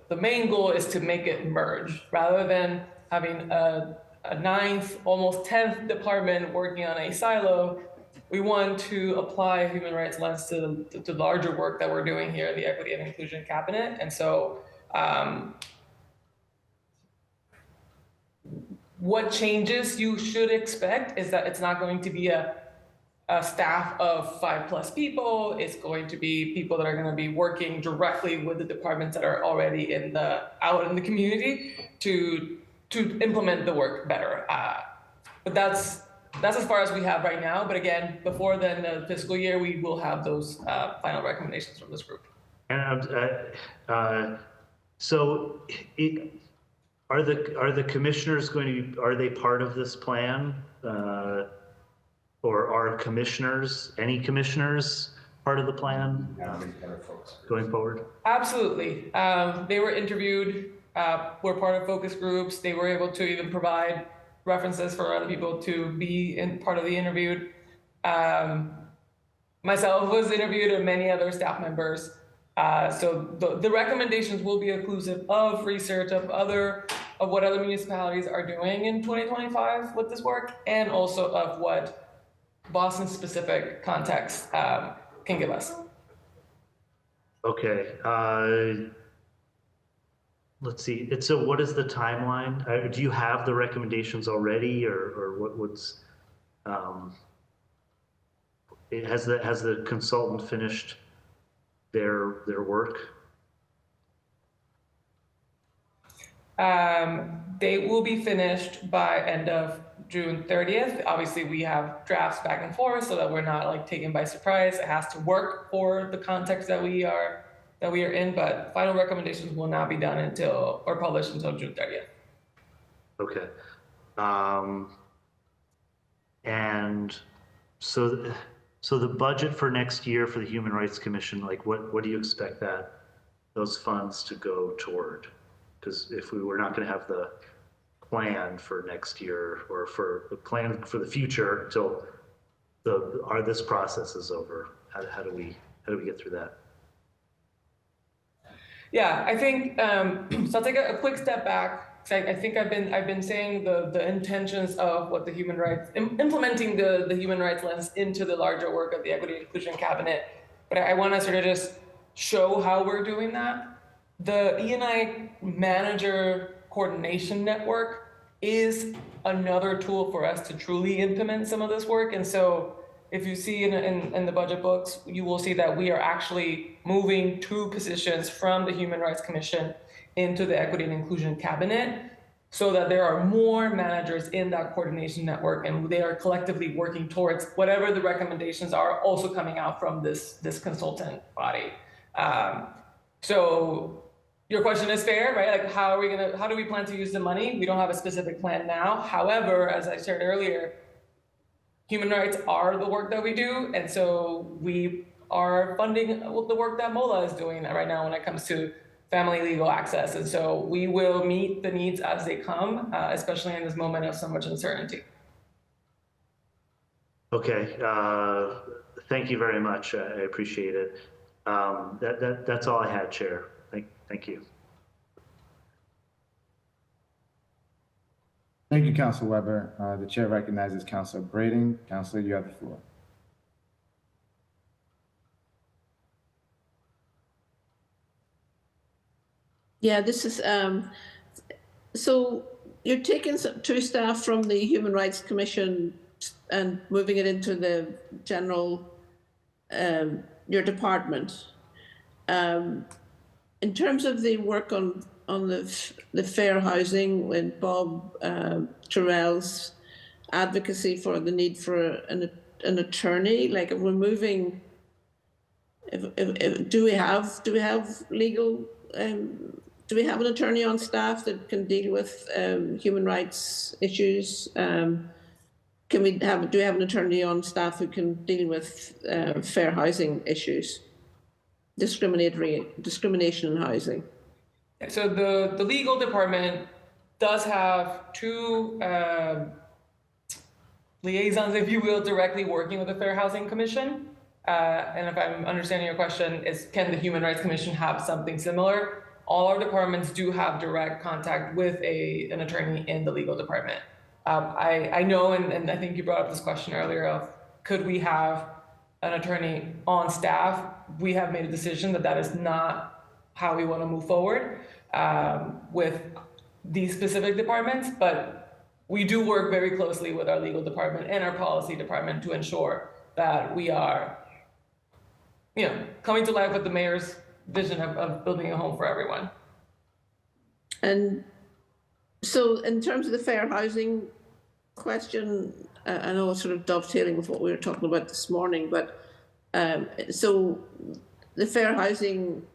the main goal is to make it merge rather than having a ninth, almost 10th department working on a silo. We want to apply a human rights lens to the larger work that we're doing here in the Equity and Inclusion Cabinet. And so what changes you should expect is that it's not going to be a staff of 5+ people. It's going to be people that are going to be working directly with the departments that are already out in the community to implement the work better. But that's as far as we have right now. But again, before then the fiscal year, we will have those final recommendations from this group. And so are the commissioners going to be, are they part of this plan? Or are commissioners, any commissioners, part of the plan going forward? Absolutely. They were interviewed, were part of focus groups. They were able to even provide references for other people to be part of the interviewed. Myself was interviewed and many other staff members. So the recommendations will be inclusive of research of what other municipalities are doing in 2025 with this work, and also of what Boston specific context can give us. Okay. Let's see. So what is the timeline? Do you have the recommendations already, or what's has the consultant finished their work? They will be finished by end of June 30th. Obviously, we have drafts back and forth so that we're not like taken by surprise. It has to work for the context that we are in, but final recommendations will not be done until, or published until June 30th. Okay. And so the budget for next year for the Human Rights Commission, like what do you expect those funds to go toward? Because if we were not going to have the plan for next year, or for the plan for the future until this process is over, how do we get through that? Yeah, I think so. I'll take a quick step back. I think I've been saying the intentions of what the human rights, implementing the human rights lens into the larger work of the Equity and Inclusion Cabinet. But I want to sort of just show how we're doing that. The E&I Manager Coordination Network is another tool for us to truly implement some of this work. And so if you see in the budget books, you will see that we are actually moving 2 positions from the Human Rights Commission into the Equity and Inclusion Cabinet, so that there are more managers in that coordination network, and they are collectively working towards whatever the recommendations are, also coming out from this consultant body. So your question is fair, right? Like, how do we plan to use the money? We don't have a specific plan now. However, as I shared earlier, human rights are the work that we do. And so we are funding the work that MOIA is doing right now when it comes to family legal access. And so we will meet the needs as they come, especially in this moment of so much uncertainty. Okay, thank you very much. I appreciate it. That's all I had, Chair. Thank you. Thank you, Council Weber. The chair recognizes Councilor Braden. Councilor, you have the floor. Yeah, this is, so you're taking two staff from the Human Rights Commission and moving it into the general, your department. In terms of the work on the fair housing, when Bob Terrell's advocacy for the need for an attorney, like if we're moving, do we have legal? Do we have an attorney on staff that can deal with human rights issues? Do we have an attorney on staff who can deal with fair housing issues, discrimination in housing? So the legal department does have two liaisons, if you will, directly working with the Fair Housing Commission. And if I'm understanding your question, is can the Human Rights Commission have something similar? All our departments do have direct contact with an attorney in the legal department. I know, and I think you brought up this question earlier of could we have an attorney on staff? We have made a decision that that is not how we want to move forward with these specific departments, but we do work very closely with our legal department and our policy department to ensure that we are, coming to life with the mayor's vision of building a home for everyone. And so in terms of the fair housing question, I know it's sort of dovetailing with what we were talking about this morning, but so the fair housing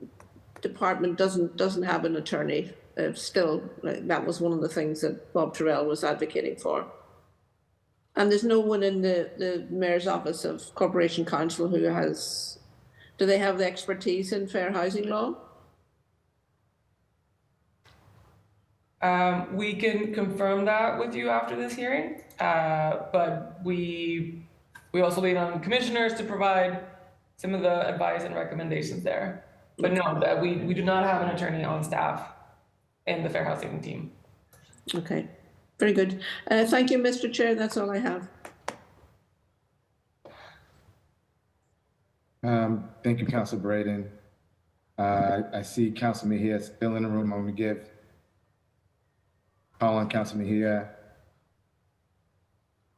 department doesn't have an attorney still. That was one of the things that Bob Terrell was advocating for. And there's no one in the mayor's office of Corporation Counsel who has, do they have the expertise in fair housing law? We can confirm that with you after this hearing, but we also lean on commissioners to provide some of the advice and recommendations there. But no, that we do not have an attorney on staff in the fair housing team. Okay, very good. Thank you, Mr. Chair. That's all I have. Thank you, Councilor Braden. I see Councilor Mejia still in the room. I'm going to call on Councilor Mejia.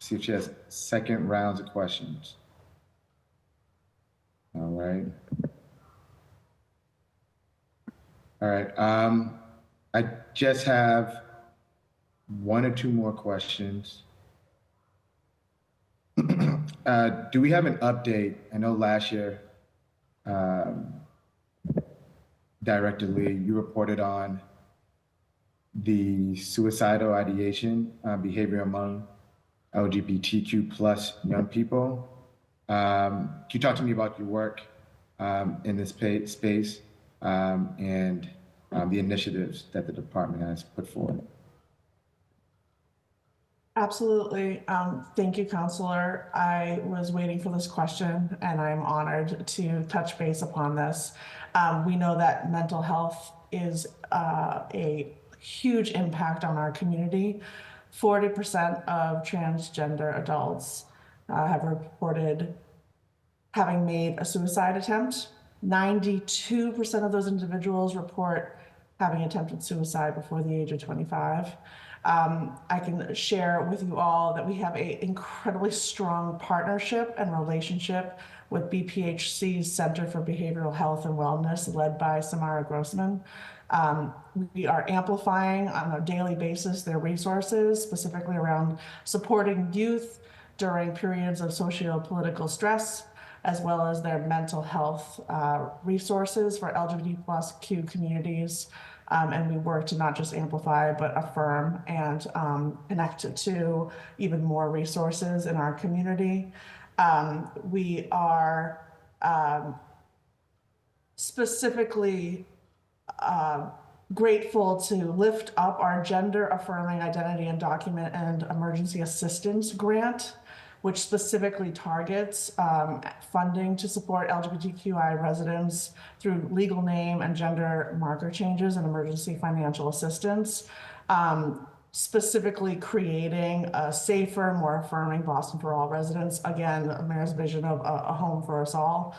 See if she has second rounds of questions. All right. All right. I just have one or two more questions. Do we have an update? I know last year, Director Lee, you reported on the suicidal ideation behavior among LGBTQ+ young people. Can you talk to me about your work in this space and the initiatives that the department has put forward? Absolutely. Thank you, Counselor. I was waiting for this question and I'm honored to touch base upon this. We know that mental health is a huge impact on our community. 40% of transgender adults have reported having made a suicide attempt. 92% of those individuals report having attempted suicide before the age of 25. I can share with you all that we have an incredibly strong partnership and relationship with BPHC's Center for Behavioral Health and Wellness, led by Samara Grossman. We are amplifying on a daily basis their resources, specifically around supporting youth during periods of socio-political stress, as well as their mental health resources for LGBTQ communities. And we work to not just amplify, but affirm and connect to even more resources in our community. We are specifically grateful to lift up our gender affirming identity and document and emergency assistance grant, which specifically targets funding to support LGBTQI residents through legal name and gender marker changes and emergency financial assistance, specifically creating a safer, more affirming Boston for all residents. Again, the mayor's vision of a home for us all.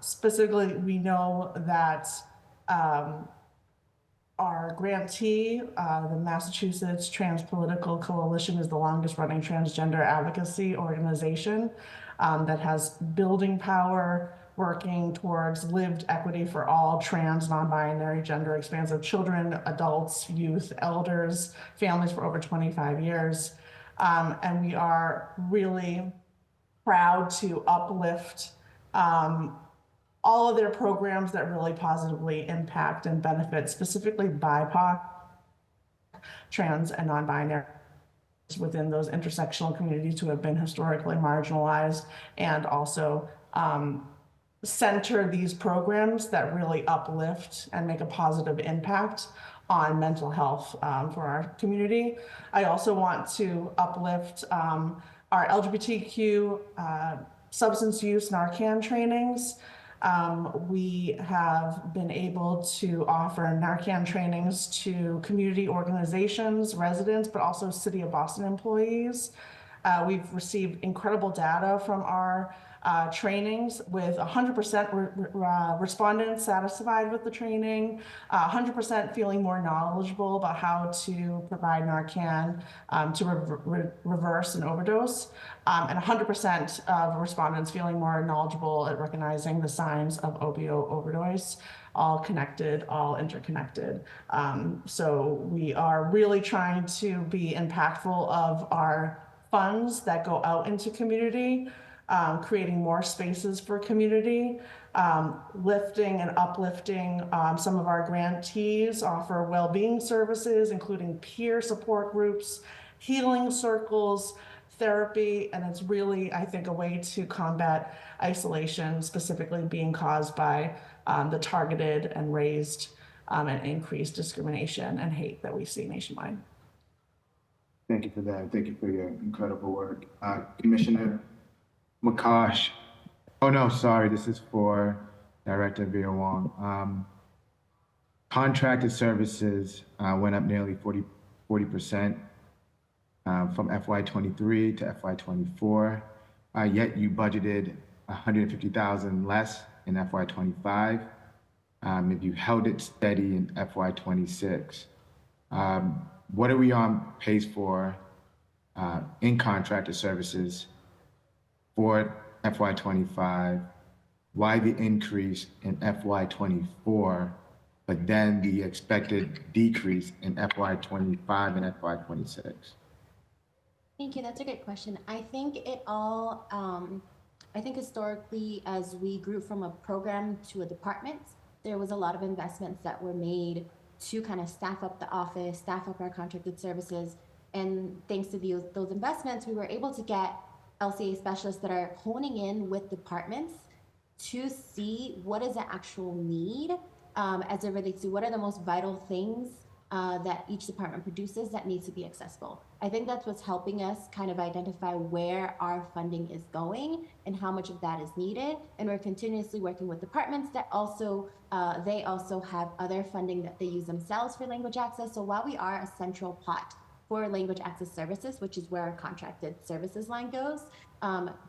Specifically, we know that our grantee, the Massachusetts Transpolitical Coalition, is the longest running transgender advocacy organization that has building power, working towards lived equity for all trans, non-binary, gender expansive children, adults, youth, elders, families for over 25 years. And we are really proud to uplift all of their programs that really positively impact and benefit specifically BIPOC, trans, and non-binary within those intersectional communities who have been historically marginalized, and also center these programs that really uplift and make a positive impact on mental health for our community. I also want to uplift our LGBTQ substance use Narcan trainings. We have been able to offer Narcan trainings to community organizations, residents, but also City of Boston employees. We've received incredible data from our trainings with 100% respondents satisfied with the training, 100% feeling more knowledgeable about how to provide Narcan to reverse an overdose, and 100% of respondents feeling more knowledgeable at recognizing the signs of opioid overdose. All connected, all interconnected. So we are really trying to be impactful of our funds that go out into community, creating more spaces for community, lifting and uplifting some of our grantees, offer well-being services, including peer support groups, healing circles, therapy, and it's really, I think, a way to combat isolation, specifically being caused by the targeted and raised and increased discrimination and hate that we see nationwide. Thank you for that. Thank you for your incredible work. Commissioner McCosh. Oh no, sorry, this is for Director Vera Wong. Contracted services went up nearly 40% from FY23 to FY24, yet you budgeted $150,000 less in FY25. If you held it steady in FY26. What are we on pace for in contracted services for FY25? Why the increase in FY24, but then the expected decrease in FY25 and FY26? Thank you. That's a great question. I think it all, I think historically, as we grew from a program to a department, there was a lot of investments that were made to kind of staff up the office, staff up our contracted services. And thanks to those investments, we were able to get LCA specialists that are honing in with departments to see what is the actual need as it relates to what are the most vital things that each department produces that needs to be accessible. I think that's what's helping us kind of identify where our funding is going and how much of that is needed. And we're continuously working with departments that also, they also have other funding that they use themselves for language access. So while we are a central pot for language access services, which is where our contracted services line goes,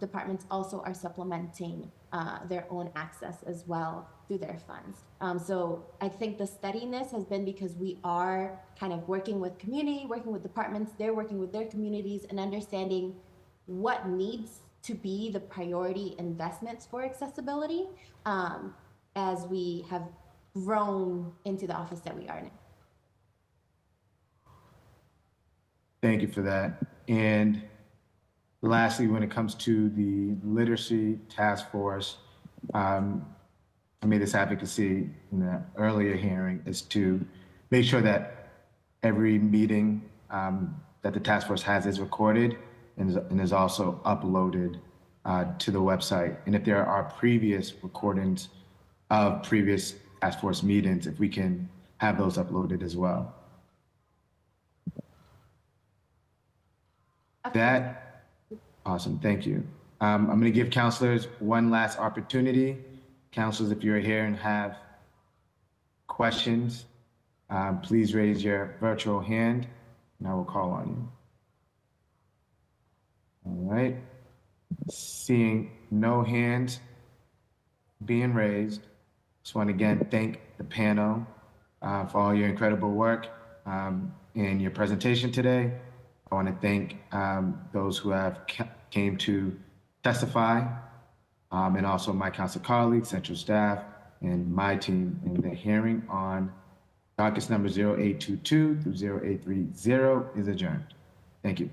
departments also are supplementing their own access as well through their funds. So I think the steadiness has been because we are kind of working with community, working with departments, they're working with their communities and understanding what needs to be the priority investments for accessibility as we have grown into the office that we are now. Thank you for that. And lastly, when it comes to the literacy task force, I made this advocacy in the earlier hearing is to make sure that every meeting that the task force has is recorded and is also uploaded to the website. And if there are previous recordings of previous task force meetings, if we can have those uploaded as well. That, awesome, thank you. I'm gonna give counselors one last opportunity. Counselors, if you're here and have questions, please raise your virtual hand and I will call on you. All right, seeing no hands being raised, just want to again thank the panel for all your incredible work in your presentation today. I want to thank those who have came to testify, and also my council colleagues, central staff, and my team in the hearing on dockets number 0822 through 0830 is adjourned. Thank you.